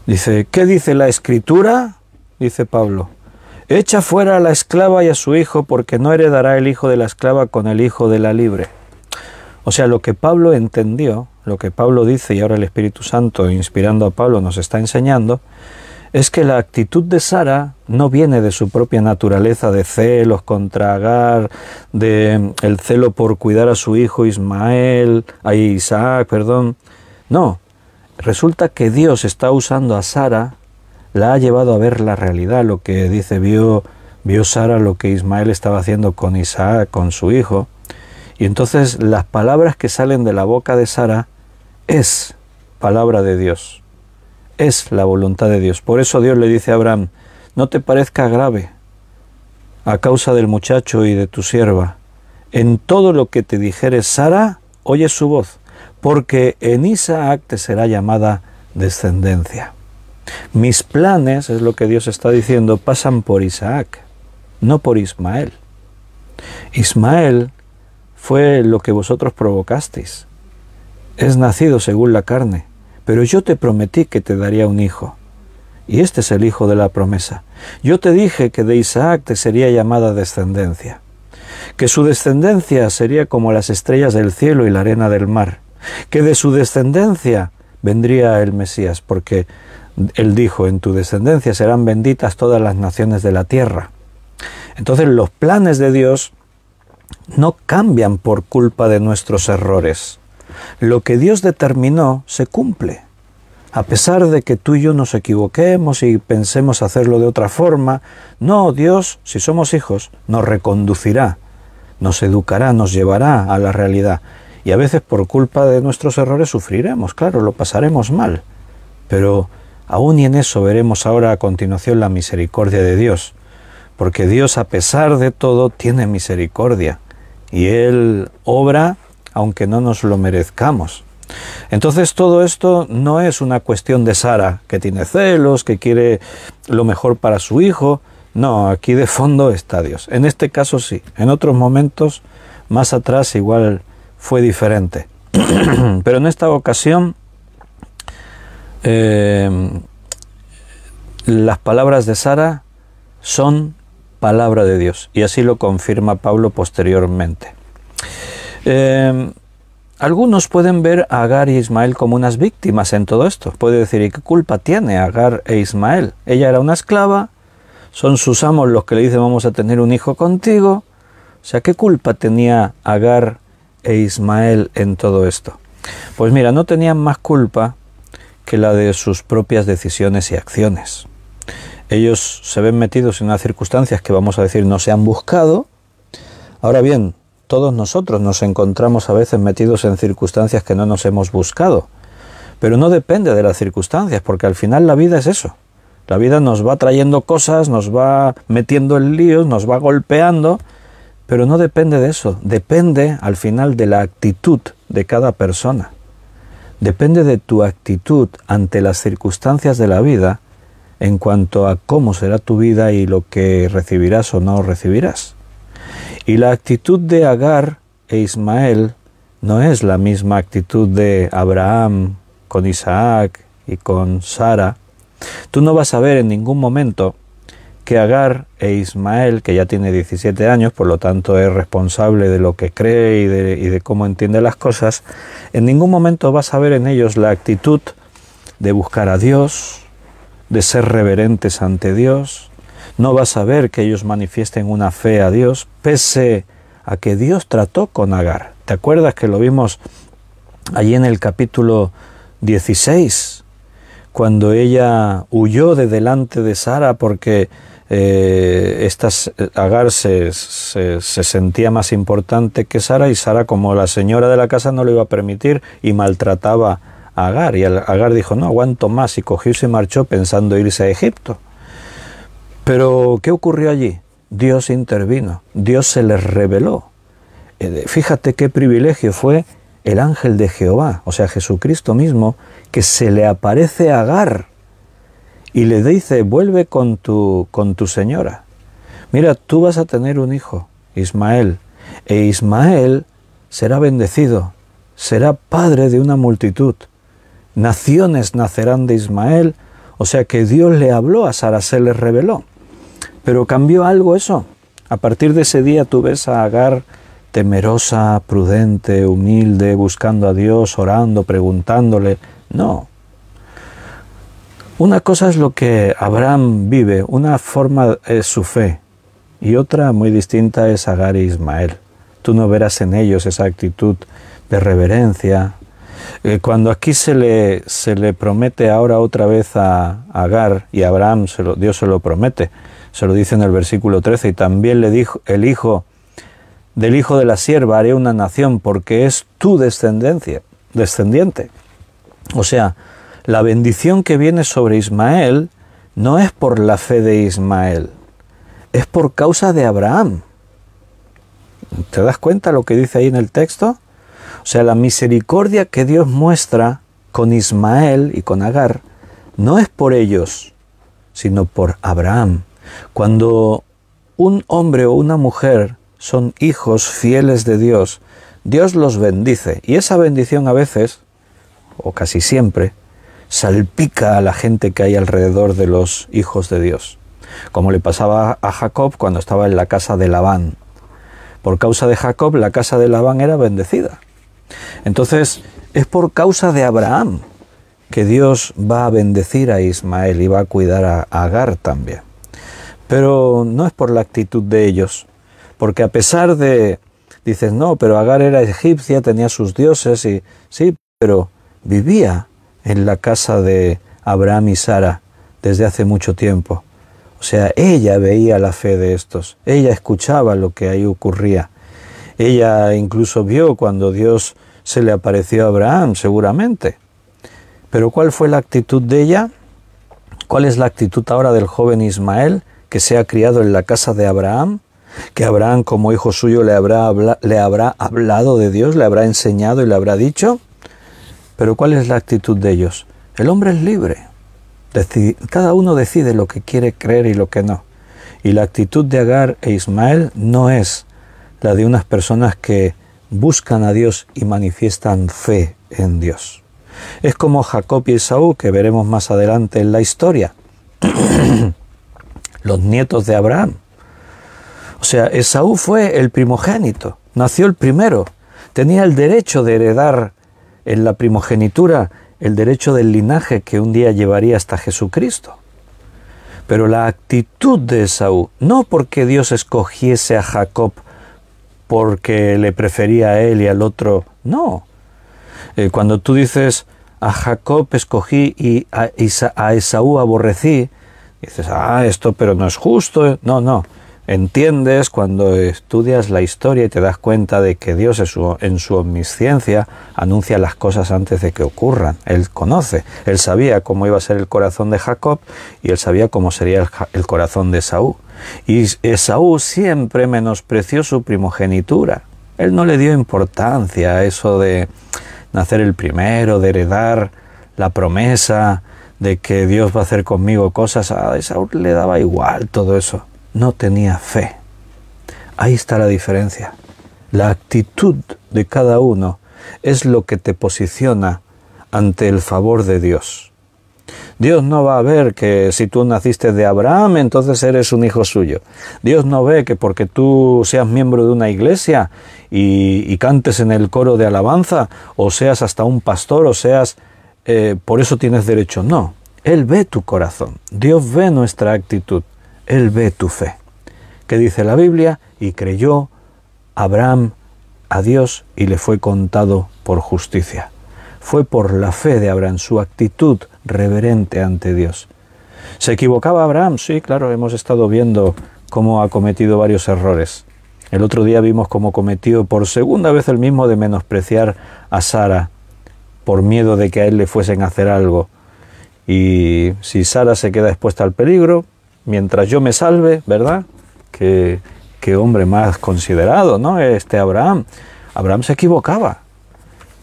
Dice, ¿qué dice la Escritura? Dice Pablo, echa fuera a la esclava y a su hijo, porque no heredará el hijo de la esclava con el hijo de la libre. O sea, lo que Pablo entendió, lo que Pablo dice, y ahora el Espíritu Santo, inspirando a Pablo, nos está enseñando, es que la actitud de Sara no viene de su propia naturaleza de celos contra Agar, de el celo por cuidar a su hijo Isaac. No, resulta que Dios está usando a Sara, la ha llevado a ver la realidad, lo que dice, vio Sara lo que Ismael estaba haciendo con Isaac, con su hijo. Y entonces las palabras que salen de la boca de Sara es palabra de Dios, es la voluntad de Dios. Por eso Dios le dice a Abraham, no te parezca grave a causa del muchacho y de tu sierva. En todo lo que te dijere Sara, oye su voz, porque en Isaac te será llamada descendencia. Mis planes, es lo que Dios está diciendo, pasan por Isaac, no por Ismael. Ismael fue lo que vosotros provocasteis. Es nacido según la carne, pero yo te prometí que te daría un hijo. Y este es el hijo de la promesa. Yo te dije que de Isaac te sería llamada descendencia, que su descendencia sería como las estrellas del cielo y la arena del mar, que de su descendencia vendría el Mesías, porque él dijo, en tu descendencia serán benditas todas las naciones de la tierra. Entonces los planes de Dios no cambian por culpa de nuestros errores. Lo que Dios determinó se cumple. A pesar de que tú y yo nos equivoquemos y pensemos hacerlo de otra forma, no, Dios, si somos hijos, nos reconducirá, nos educará, nos llevará a la realidad. Y a veces por culpa de nuestros errores sufriremos, claro, lo pasaremos mal. Pero aún y en eso veremos ahora a continuación la misericordia de Dios. Porque Dios, a pesar de todo, tiene misericordia. Y Él obra aunque no nos lo merezcamos. Entonces todo esto no es una cuestión de Sara, que tiene celos, que quiere lo mejor para su hijo. No, aquí de fondo está Dios. En este caso sí, en otros momentos, más atrás igual fue diferente. Pero en esta ocasión, las palabras de Sara son palabra de Dios. Y así lo confirma Pablo posteriormente. Algunos pueden ver a Agar y Ismael como unas víctimas en todo esto. Puede decir, ¿y qué culpa tiene Agar e Ismael? Ella era una esclava, son sus amos los que le dicen vamos a tener un hijo contigo. O sea, ¿qué culpa tenía Agar e Ismael en todo esto? Pues mira, no tenían más culpa que la de sus propias decisiones y acciones. Ellos se ven metidos en unas circunstancias que vamos a decir no se han buscado. Ahora bien, todos nosotros nos encontramos a veces metidos en circunstancias que no nos hemos buscado. Pero no depende de las circunstancias, porque al final la vida es eso. La vida nos va trayendo cosas, nos va metiendo en líos, nos va golpeando, pero no depende de eso. Depende al final de la actitud de cada persona. Depende de tu actitud ante las circunstancias de la vida en cuanto a cómo será tu vida y lo que recibirás o no recibirás. Y la actitud de Agar e Ismael no es la misma actitud de Abraham con Isaac y con Sara. Tú no vas a ver en ningún momento que Agar e Ismael, que ya tiene 17 años, por lo tanto es responsable de lo que cree y de cómo entiende las cosas, en ningún momento vas a ver en ellos la actitud de buscar a Dios, de ser reverentes ante Dios. No vas a ver que ellos manifiesten una fe a Dios, pese a que Dios trató con Agar. ¿Te acuerdas que lo vimos allí en el capítulo 16? Cuando ella huyó de delante de Sara porque Agar se sentía más importante que Sara, y Sara, como la señora de la casa, no lo iba a permitir y maltrataba a Agar. Y Agar dijo, no aguanto más, y cogió y se marchó pensando irse a Egipto. Pero, ¿qué ocurrió allí? Dios intervino, Dios se les reveló. Fíjate qué privilegio fue el ángel de Jehová, o sea, Jesucristo mismo, que se le aparece a Agar y le dice, vuelve con tu señora. Mira, tú vas a tener un hijo, Ismael, e Ismael será bendecido, será padre de una multitud. Naciones nacerán de Ismael, o sea que Dios le habló a Sara, se le reveló. Pero cambió algo eso. A partir de ese día tú ves a Agar temerosa, prudente, humilde, buscando a Dios, orando, preguntándole. No. Una cosa es lo que Abraham vive, una forma es su fe, y otra muy distinta es Agar e Ismael. Tú no verás en ellos esa actitud de reverencia. Cuando aquí se le promete ahora otra vez a Agar, y a Abraham Dios se lo promete, se lo dice en el versículo 13, y también le dijo del hijo de la sierva haré una nación, porque es tu descendiente. O sea, la bendición que viene sobre Ismael no es por la fe de Ismael, es por causa de Abraham. ¿Te das cuenta lo que dice ahí en el texto? O sea, la misericordia que Dios muestra con Ismael y con Agar no es por ellos, sino por Abraham. Cuando un hombre o una mujer son hijos fieles de Dios, Dios los bendice, y esa bendición a veces, o casi siempre, salpica a la gente que hay alrededor de los hijos de Dios, como le pasaba a Jacob cuando estaba en la casa de Labán. Por causa de Jacob, la casa de Labán era bendecida. Entonces, es por causa de Abraham que Dios va a bendecir a Ismael y va a cuidar a Agar también. Pero no es por la actitud de ellos, porque a pesar de dices, no, pero Agar era egipcia, tenía sus dioses, y sí, pero vivía en la casa de Abraham y Sara desde hace mucho tiempo. O sea, ella veía la fe de estos, ella escuchaba lo que ahí ocurría. Ella incluso vio cuando Dios se le apareció a Abraham, seguramente. Pero ¿cuál fue la actitud de ella? ¿Cuál es la actitud ahora del joven Ismael, que se ha criado en la casa de Abraham? Que Abraham, como hijo suyo, le habrá hablado de Dios, le habrá enseñado y le habrá dicho. Pero ¿cuál es la actitud de ellos? El hombre es libre. Cada uno decide lo que quiere creer y lo que no. Y la actitud de Agar e Ismael no es la de unas personas que buscan a Dios y manifiestan fe en Dios. Es como Jacob y Esaú, que veremos más adelante en la historia. Los nietos de Abraham. O sea, Esaú fue el primogénito, nació el primero, tenía el derecho de heredar en la primogenitura el derecho del linaje que un día llevaría hasta Jesucristo. Pero la actitud de Esaú, no porque Dios escogiese a Jacob porque le prefería a él y al otro, no. Cuando tú dices, a Jacob escogí y a Esaú aborrecí, dices, esto pero no es justo. No, no. Entiendes cuando estudias la historia y te das cuenta de que Dios en su omnisciencia anuncia las cosas antes de que ocurran. Él conoce, él sabía cómo iba a ser el corazón de Jacob y él sabía cómo sería el corazón de Esaú. Y Esaú siempre menospreció su primogenitura. Él no le dio importancia a eso de nacer el primero, de heredar la promesa, de que Dios va a hacer conmigo cosas. A Esaú le daba igual todo eso. No tenía fe. Ahí está la diferencia. La actitud de cada uno es lo que te posiciona ante el favor de Dios. Dios no va a ver que si tú naciste de Abraham, entonces eres un hijo suyo. Dios no ve que porque tú seas miembro de una iglesia y cantes en el coro de alabanza, o seas hasta un pastor, o seas, por eso tienes derecho. No, Él ve tu corazón. Dios ve nuestra actitud. Él ve tu fe. ¿Qué dice la Biblia? Y creyó Abraham a Dios y le fue contado por justicia. Fue por la fe de Abraham, su actitud reverente ante Dios. ¿Se equivocaba Abraham? Sí, claro, hemos estado viendo cómo ha cometido varios errores. El otro día vimos cómo cometió por segunda vez el mismo de menospreciar a Sara por miedo de que a él le fuesen a hacer algo. Y si Sara se queda expuesta al peligro, mientras yo me salve, ¿verdad? Qué hombre más considerado, ¿no? Abraham. Abraham se equivocaba,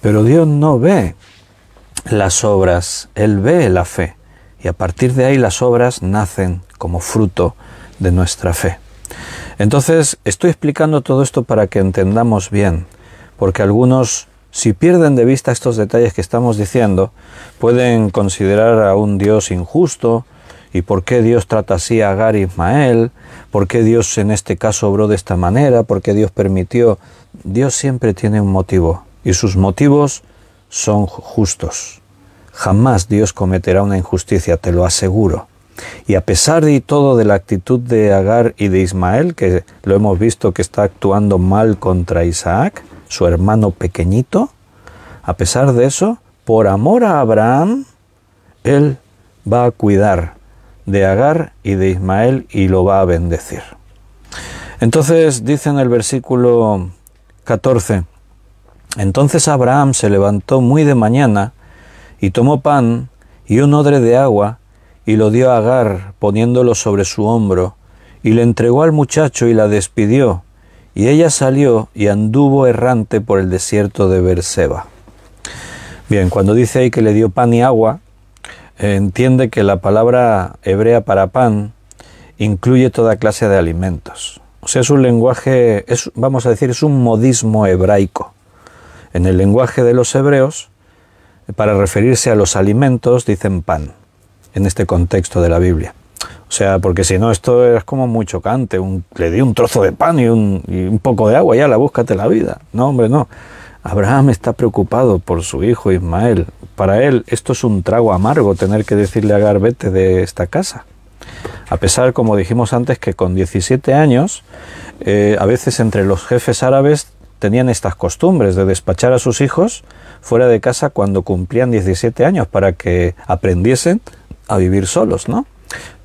pero Dios no ve las obras, Él ve la fe. Y a partir de ahí las obras nacen como fruto de nuestra fe. Entonces, estoy explicando todo esto para que entendamos bien, porque algunos, si pierden de vista estos detalles que estamos diciendo, pueden considerar a un Dios injusto. ¿Y por qué Dios trata así a Agar y Ismael? ¿Por qué Dios en este caso obró de esta manera? ¿Por qué Dios permitió? Dios siempre tiene un motivo, y sus motivos son justos. Jamás Dios cometerá una injusticia, te lo aseguro. Y a pesar de todo de la actitud de Agar y de Ismael, que lo hemos visto que está actuando mal contra Isaac, su hermano pequeñito, a pesar de eso, por amor a Abraham, Él va a cuidar de Agar y de Ismael y lo va a bendecir. Entonces dice en el versículo 14, entonces Abraham se levantó muy de mañana y tomó pan y un odre de agua y lo dio a Agar poniéndolo sobre su hombro y le entregó al muchacho y la despidió y ella salió y anduvo errante por el desierto de Beerseba. Bien, cuando dice ahí que le dio pan y agua, entiende que la palabra hebrea para pan incluye toda clase de alimentos. O sea, es un lenguaje, vamos a decir, es un modismo hebraico. En el lenguaje de los hebreos, para referirse a los alimentos, dicen pan, en este contexto de la Biblia. O sea, porque si no, esto es como muy chocante. Le di un trozo de pan y un poco de agua, ya la búscate la vida. No, hombre, no. Abraham está preocupado por su hijo Ismael. Para él esto es un trago amargo, tener que decirle a Agar, vete de esta casa. A pesar, como dijimos antes, que con 17 años, a veces entre los jefes árabes tenían estas costumbres de despachar a sus hijos fuera de casa cuando cumplían 17 años para que aprendiesen a vivir solos, ¿no?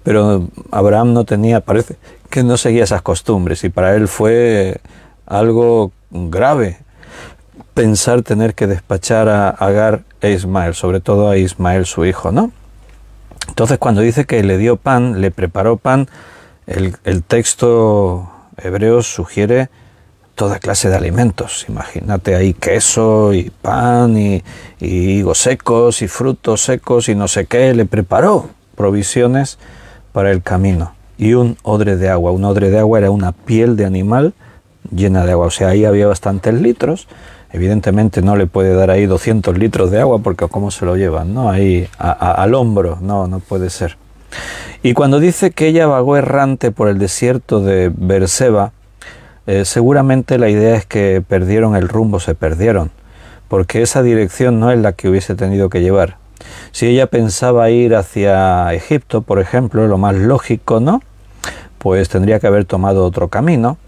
Pero Abraham no tenía, parece que no seguía esas costumbres, y para él fue algo grave pensar tener que despachar a Agar e Ismael, sobre todo a Ismael su hijo, ¿no? Entonces cuando dice que le dio pan, le preparó pan, el texto hebreo sugiere toda clase de alimentos. Imagínate ahí queso y pan y higos secos y frutos secos y no sé qué. Le preparó provisiones para el camino. Y un odre de agua. Un odre de agua era una piel de animal llena de agua. O sea, ahí había bastantes litros. Evidentemente no le puede dar ahí 200 litros de agua porque ¿cómo se lo llevan? ¿No? Ahí al hombro. No puede ser. Y cuando dice que ella vagó errante por el desierto de Beerseba, seguramente la idea es que perdieron el rumbo, se perdieron, porque esa dirección no es la que hubiese tenido que llevar. Si ella pensaba ir hacia Egipto, por ejemplo, lo más lógico, ¿no? Pues tendría que haber tomado otro camino,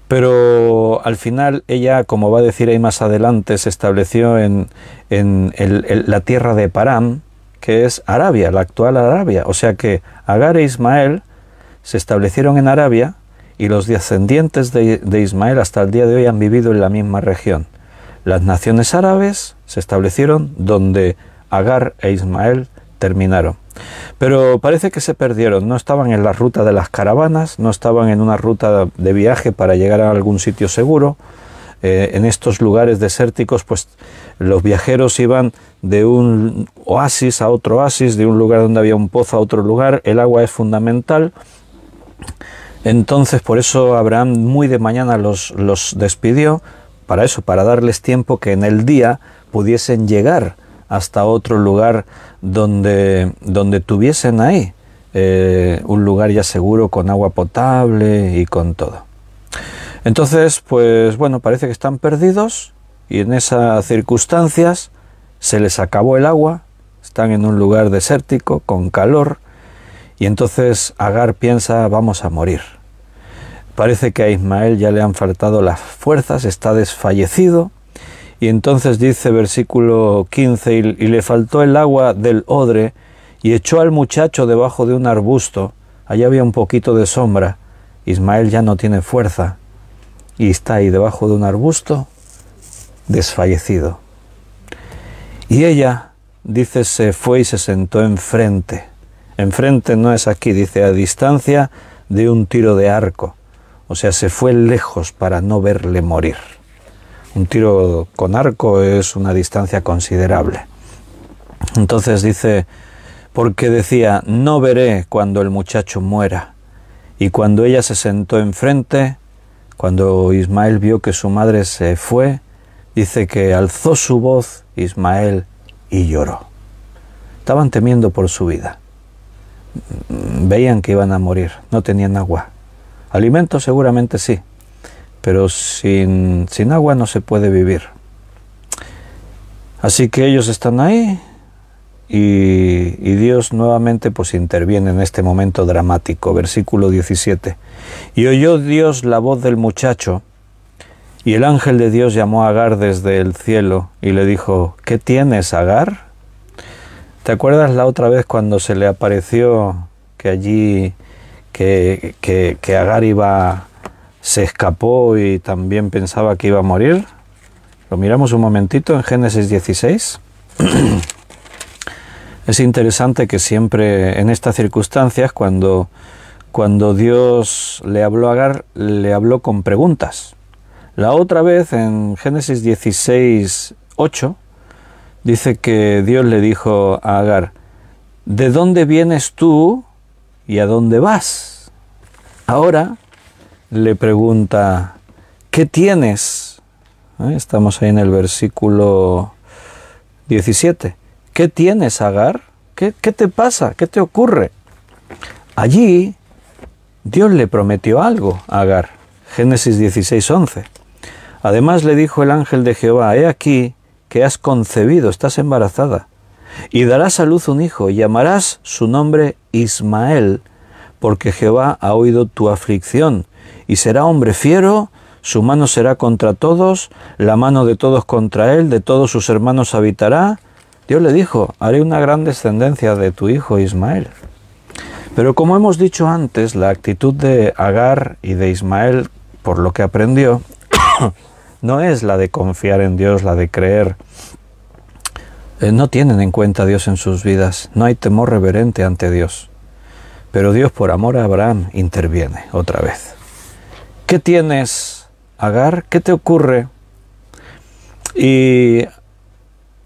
pero al final ella, como va a decir ahí más adelante, se estableció en la tierra de Parán, que es Arabia, la actual Arabia. O sea que Agar e Ismael se establecieron en Arabia, y los descendientes de Ismael hasta el día de hoy han vivido en la misma región. Las naciones árabes se establecieron donde Agar e Ismael terminaron. Pero parece que se perdieron, no estaban en la ruta de las caravanas, no estaban en una ruta de viaje para llegar a algún sitio seguro. En estos lugares desérticos, pues los viajeros iban de un oasis a otro oasis, de un lugar donde había un pozo a otro lugar. El agua es fundamental. Entonces, por eso Abraham muy de mañana los despidió, para eso, para darles tiempo que en el día pudiesen llegar hasta otro lugar donde tuviesen ahí un lugar ya seguro, con agua potable y con todo. Entonces, pues bueno, parece que están perdidos, y en esas circunstancias se les acabó el agua, están en un lugar desértico, con calor, y entonces Agar piensa, vamos a morir. Parece que a Ismael ya le han faltado las fuerzas, está desfallecido, y entonces dice versículo 15, y le faltó el agua del odre, y echó al muchacho debajo de un arbusto. Allá había un poquito de sombra. Ismael ya no tiene fuerza, y está ahí debajo de un arbusto, desfallecido. Y ella, dice, se fue y se sentó enfrente. Enfrente no es aquí, dice, a distancia de un tiro de arco. O sea, se fue lejos para no verle morir. Un tiro con arco es una distancia considerable. Entonces dice, porque decía, no veré cuando el muchacho muera. Y cuando ella se sentó enfrente, cuando Ismael vio que su madre se fue, dice que alzó su voz Ismael y lloró. Estaban temiendo por su vida. Veían que iban a morir, no tenían agua. Alimentos seguramente sí, pero sin agua no se puede vivir. Así que ellos están ahí y Dios nuevamente pues interviene en este momento dramático. Versículo 17. Y oyó Dios la voz del muchacho, y el ángel de Dios llamó a Agar desde el cielo y le dijo, ¿qué tienes, Agar? ¿Te acuerdas la otra vez cuando se le apareció que allí que Agar se escapó y también pensaba que iba a morir? Lo miramos un momentito en Génesis 16. Es interesante que siempre en estas circunstancias, cuando Dios le habló a Agar, le habló con preguntas. La otra vez en Génesis 16, 8, dice que Dios le dijo a Agar, ¿de dónde vienes tú y a dónde vas? Ahora le pregunta, ¿qué tienes? Estamos ahí en el versículo 17. ¿Qué tienes, Agar? ¿Qué te pasa? ¿Qué te ocurre? Allí Dios le prometió algo a Agar. Génesis 16, 11. Además le dijo el ángel de Jehová, he aquí que has concebido, estás embarazada, y darás a luz un hijo, y llamarás su nombre Ismael, porque Jehová ha oído tu aflicción, y será hombre fiero, su mano será contra todos, la mano de todos contra él, de todos sus hermanos habitará. Dios le dijo, haré una gran descendencia de tu hijo Ismael. Pero como hemos dicho antes, la actitud de Agar y de Ismael, por lo que aprendió, no es la de confiar en Dios, la de creer. No tienen en cuenta a Dios en sus vidas, no hay temor reverente ante Dios. Pero Dios, por amor a Abraham, interviene otra vez. ¿Qué tienes, Agar? ¿Qué te ocurre? Y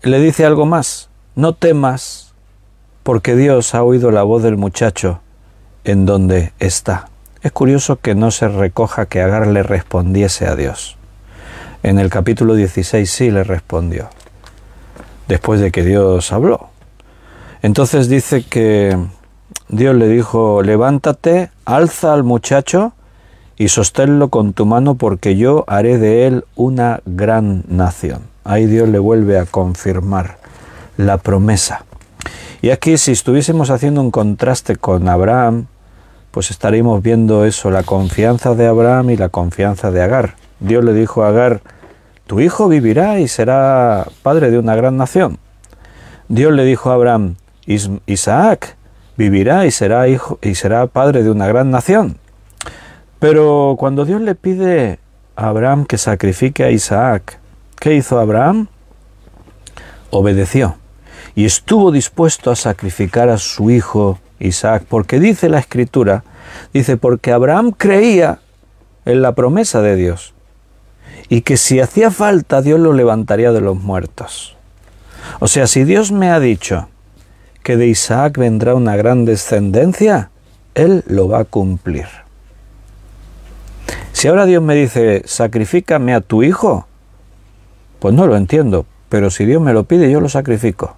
le dice algo más, no temas, porque Dios ha oído la voz del muchacho en donde está. Es curioso que no se recoja que Agar le respondiese a Dios. En el capítulo 16 sí le respondió, después de que Dios habló. Entonces dice que Dios le dijo, levántate, alza al muchacho y sosténlo con tu mano porque yo haré de él una gran nación. Ahí Dios le vuelve a confirmar la promesa. Y aquí, si estuviésemos haciendo un contraste con Abraham, pues estaríamos viendo eso, la confianza de Abraham y la confianza de Agar. Dios le dijo a Agar, tu hijo vivirá y será padre de una gran nación. Dios le dijo a Abraham, Isaac vivirá y será padre de una gran nación. Pero cuando Dios le pide a Abraham que sacrifique a Isaac, ¿qué hizo Abraham? Obedeció y estuvo dispuesto a sacrificar a su hijo Isaac, porque dice la Escritura, dice, porque Abraham creía en la promesa de Dios y que si hacía falta Dios lo levantaría de los muertos. O sea, si Dios me ha dicho que de Isaac vendrá una gran descendencia, Él lo va a cumplir. Si ahora Dios me dice, sacrifícame a tu hijo, pues no lo entiendo, pero si Dios me lo pide, yo lo sacrifico.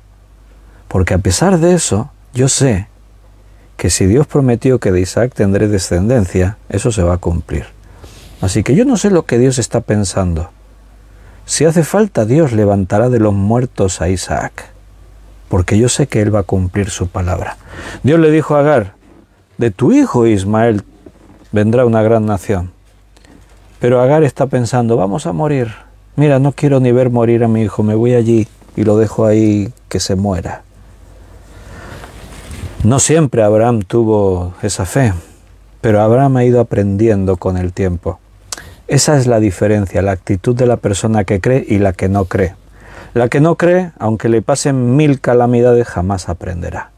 Porque a pesar de eso, yo sé que si Dios prometió que de Isaac tendré descendencia, eso se va a cumplir. Así que yo no sé lo que Dios está pensando. Si hace falta, Dios levantará de los muertos a Isaac, porque yo sé que Él va a cumplir su palabra. Dios le dijo a Agar, de tu hijo Ismael vendrá una gran nación. Pero Agar está pensando, vamos a morir. Mira, no quiero ni ver morir a mi hijo, me voy allí y lo dejo ahí que se muera. No siempre Abraham tuvo esa fe, pero Abraham ha ido aprendiendo con el tiempo. Esa es la diferencia, la actitud de la persona que cree y la que no cree. La que no cree, aunque le pasen 1000 calamidades, jamás aprenderá.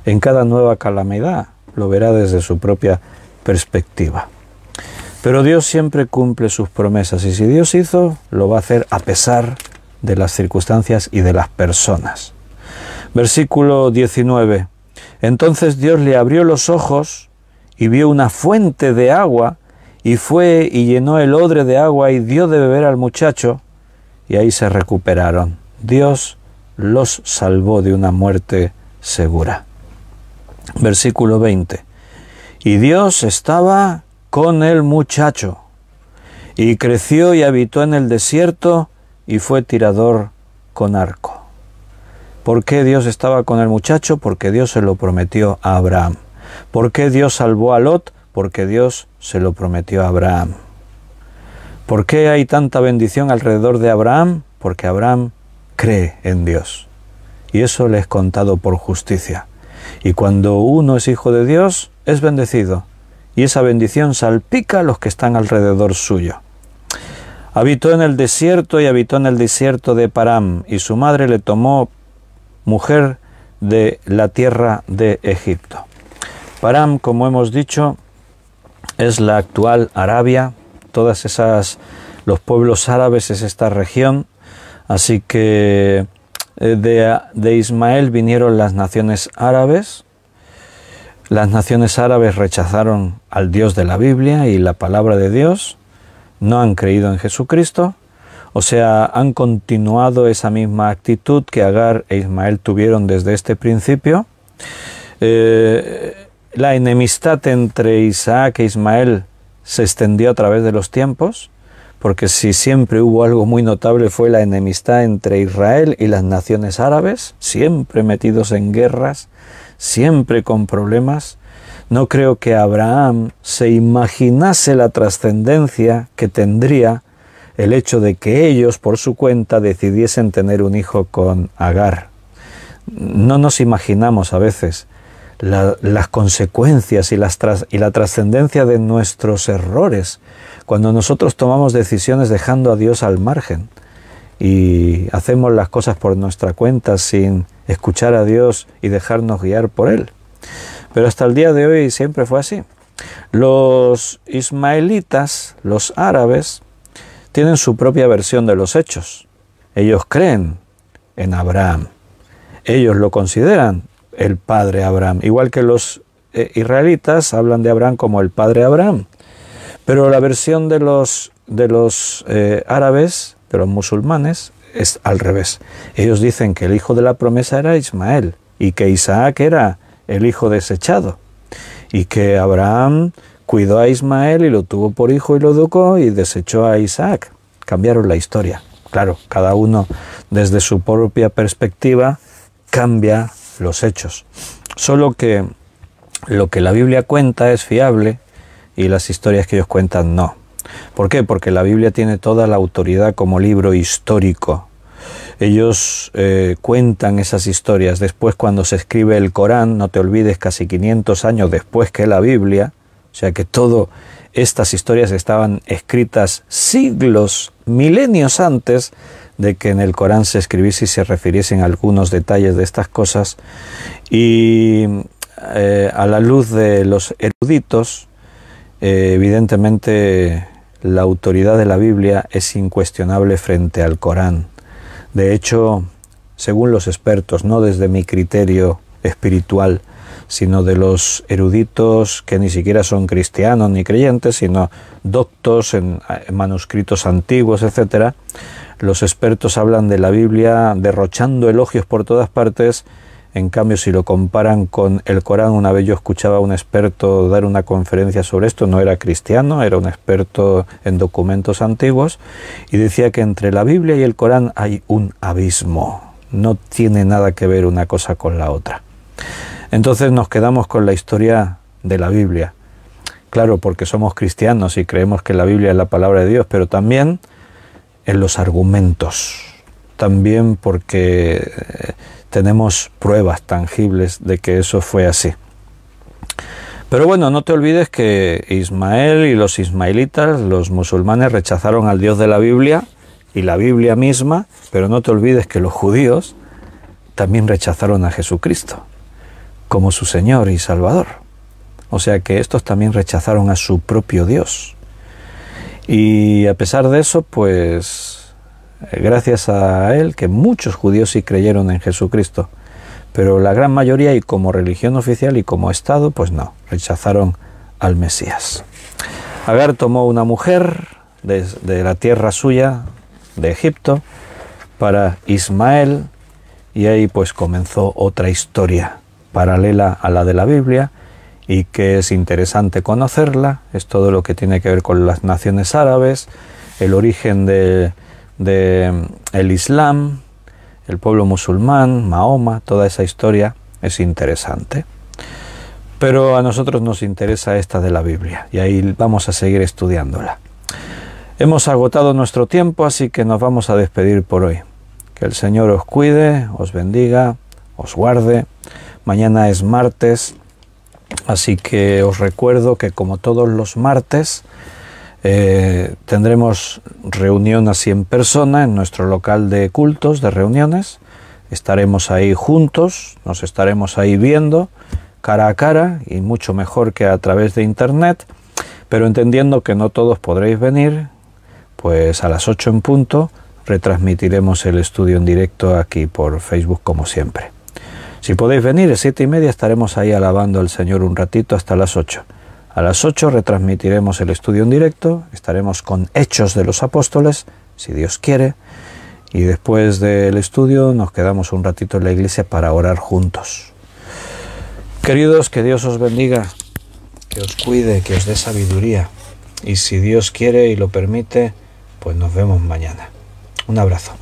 En cada nueva calamidad lo verá desde su propia perspectiva. Pero Dios siempre cumple sus promesas y si Dios hizo, lo va a hacer a pesar de las circunstancias y de las personas. Versículo 19. Entonces Dios le abrió los ojos y vio una fuente de agua y fue y llenó el odre de agua y dio de beber al muchacho y ahí se recuperaron. Dios los salvó de una muerte segura. Versículo 20. Y Dios estaba con el muchacho y creció y habitó en el desierto y fue tirador con arco. ¿Por qué Dios estaba con el muchacho? Porque Dios se lo prometió a Abraham. ¿Por qué Dios salvó a Lot? Porque Dios se lo prometió a Abraham. ¿Por qué hay tanta bendición alrededor de Abraham? Porque Abraham cree en Dios. Y eso le es contado por justicia. Y cuando uno es hijo de Dios, es bendecido. Y esa bendición salpica a los que están alrededor suyo. Habitó en el desierto y habitó en el desierto de Param, y su madre le tomó mujer de la tierra de Egipto. Param, como hemos dicho, es la actual Arabia. Los pueblos árabes es esta región. Así que de Ismael vinieron las naciones árabes. Las naciones árabes rechazaron al Dios de la Biblia y la palabra de Dios. No han creído en Jesucristo. O sea, han continuado esa misma actitud que Agar e Ismael tuvieron desde este principio. La enemistad entre Isaac e Ismael se extendió a través de los tiempos, porque si siempre hubo algo muy notable fue la enemistad entre Israel y las naciones árabes, siempre metidos en guerras, siempre con problemas. No creo que Abraham se imaginase la trascendencia que tendría el hecho de que ellos, por su cuenta, decidiesen tener un hijo con Agar. No nos imaginamos a veces las consecuencias y la trascendencia de nuestros errores cuando nosotros tomamos decisiones dejando a Dios al margen y hacemos las cosas por nuestra cuenta sin escuchar a Dios y dejarnos guiar por Él. Pero hasta el día de hoy siempre fue así. Los ismaelitas, los árabes, tienen su propia versión de los hechos. Ellos creen en Abraham. Ellos lo consideran el padre Abraham, igual que los israelitas hablan de Abraham como el padre Abraham. Pero la versión de los árabes, de los musulmanes, es al revés. Ellos dicen que el hijo de la promesa era Ismael y que Isaac era el hijo desechado y que Abraham cuidó a Ismael y lo tuvo por hijo y lo educó y desechó a Isaac. Cambiaron la historia. Claro, cada uno desde su propia perspectiva cambia los hechos. Solo que lo que la Biblia cuenta es fiable y las historias que ellos cuentan no. ¿Por qué? Porque la Biblia tiene toda la autoridad como libro histórico. Ellos cuentan esas historias. Después, cuando se escribe el Corán, no te olvides, casi 500 años después que la Biblia, o sea que todas estas historias estaban escritas siglos, milenios antes de que en el Corán se escribiese y se refiriesen a algunos detalles de estas cosas. Y a la luz de los eruditos, evidentemente la autoridad de la Biblia es incuestionable frente al Corán. De hecho, según los expertos, no desde mi criterio espiritual, sino de los eruditos que ni siquiera son cristianos ni creyentes, sino doctos en manuscritos antiguos, etc., los expertos hablan de la Biblia derrochando elogios por todas partes. En cambio, si lo comparan con el Corán, una vez yo escuchaba a un experto dar una conferencia sobre esto, no era cristiano, era un experto en documentos antiguos, y decía que entre la Biblia y el Corán hay un abismo, no tiene nada que ver una cosa con la otra. Entonces nos quedamos con la historia de la Biblia. Claro, porque somos cristianos y creemos que la Biblia es la palabra de Dios, pero también en los argumentos, también porque tenemos pruebas tangibles de que eso fue así. Pero bueno, no te olvides que Ismael y los ismaelitas, los musulmanes, rechazaron al Dios de la Biblia y la Biblia misma, pero no te olvides que los judíos también rechazaron a Jesucristo como su Señor y Salvador. O sea que estos también rechazaron a su propio Dios. Y a pesar de eso, pues gracias a él, que muchos judíos sí creyeron en Jesucristo, pero la gran mayoría, y como religión oficial y como Estado, pues no, rechazaron al Mesías. Agar tomó una mujer de la tierra suya, de Egipto, para Ismael, y ahí pues comenzó otra historia paralela a la de la Biblia, y que es interesante conocerla. Es todo lo que tiene que ver con las naciones árabes, el origen del Islam, el pueblo musulmán, Mahoma, toda esa historia es interesante. Pero a nosotros nos interesa esta de la Biblia, y ahí vamos a seguir estudiándola. Hemos agotado nuestro tiempo, así que nos vamos a despedir por hoy. Que el Señor os cuide, os bendiga, os guarde. Mañana es martes, así que os recuerdo que como todos los martes tendremos reunión así en persona en nuestro local de cultos, de reuniones. Estaremos ahí juntos, nos estaremos ahí viendo cara a cara y mucho mejor que a través de internet, pero entendiendo que no todos podréis venir, pues a las 8 en punto retransmitiremos el estudio en directo aquí por Facebook como siempre. Si podéis venir, a 7:30 estaremos ahí alabando al Señor un ratito hasta las 8. A las 8 retransmitiremos el estudio en directo, estaremos con Hechos de los Apóstoles, si Dios quiere, y después del estudio nos quedamos un ratito en la iglesia para orar juntos. Queridos, que Dios os bendiga, que os cuide, que os dé sabiduría, y si Dios quiere y lo permite, pues nos vemos mañana. Un abrazo.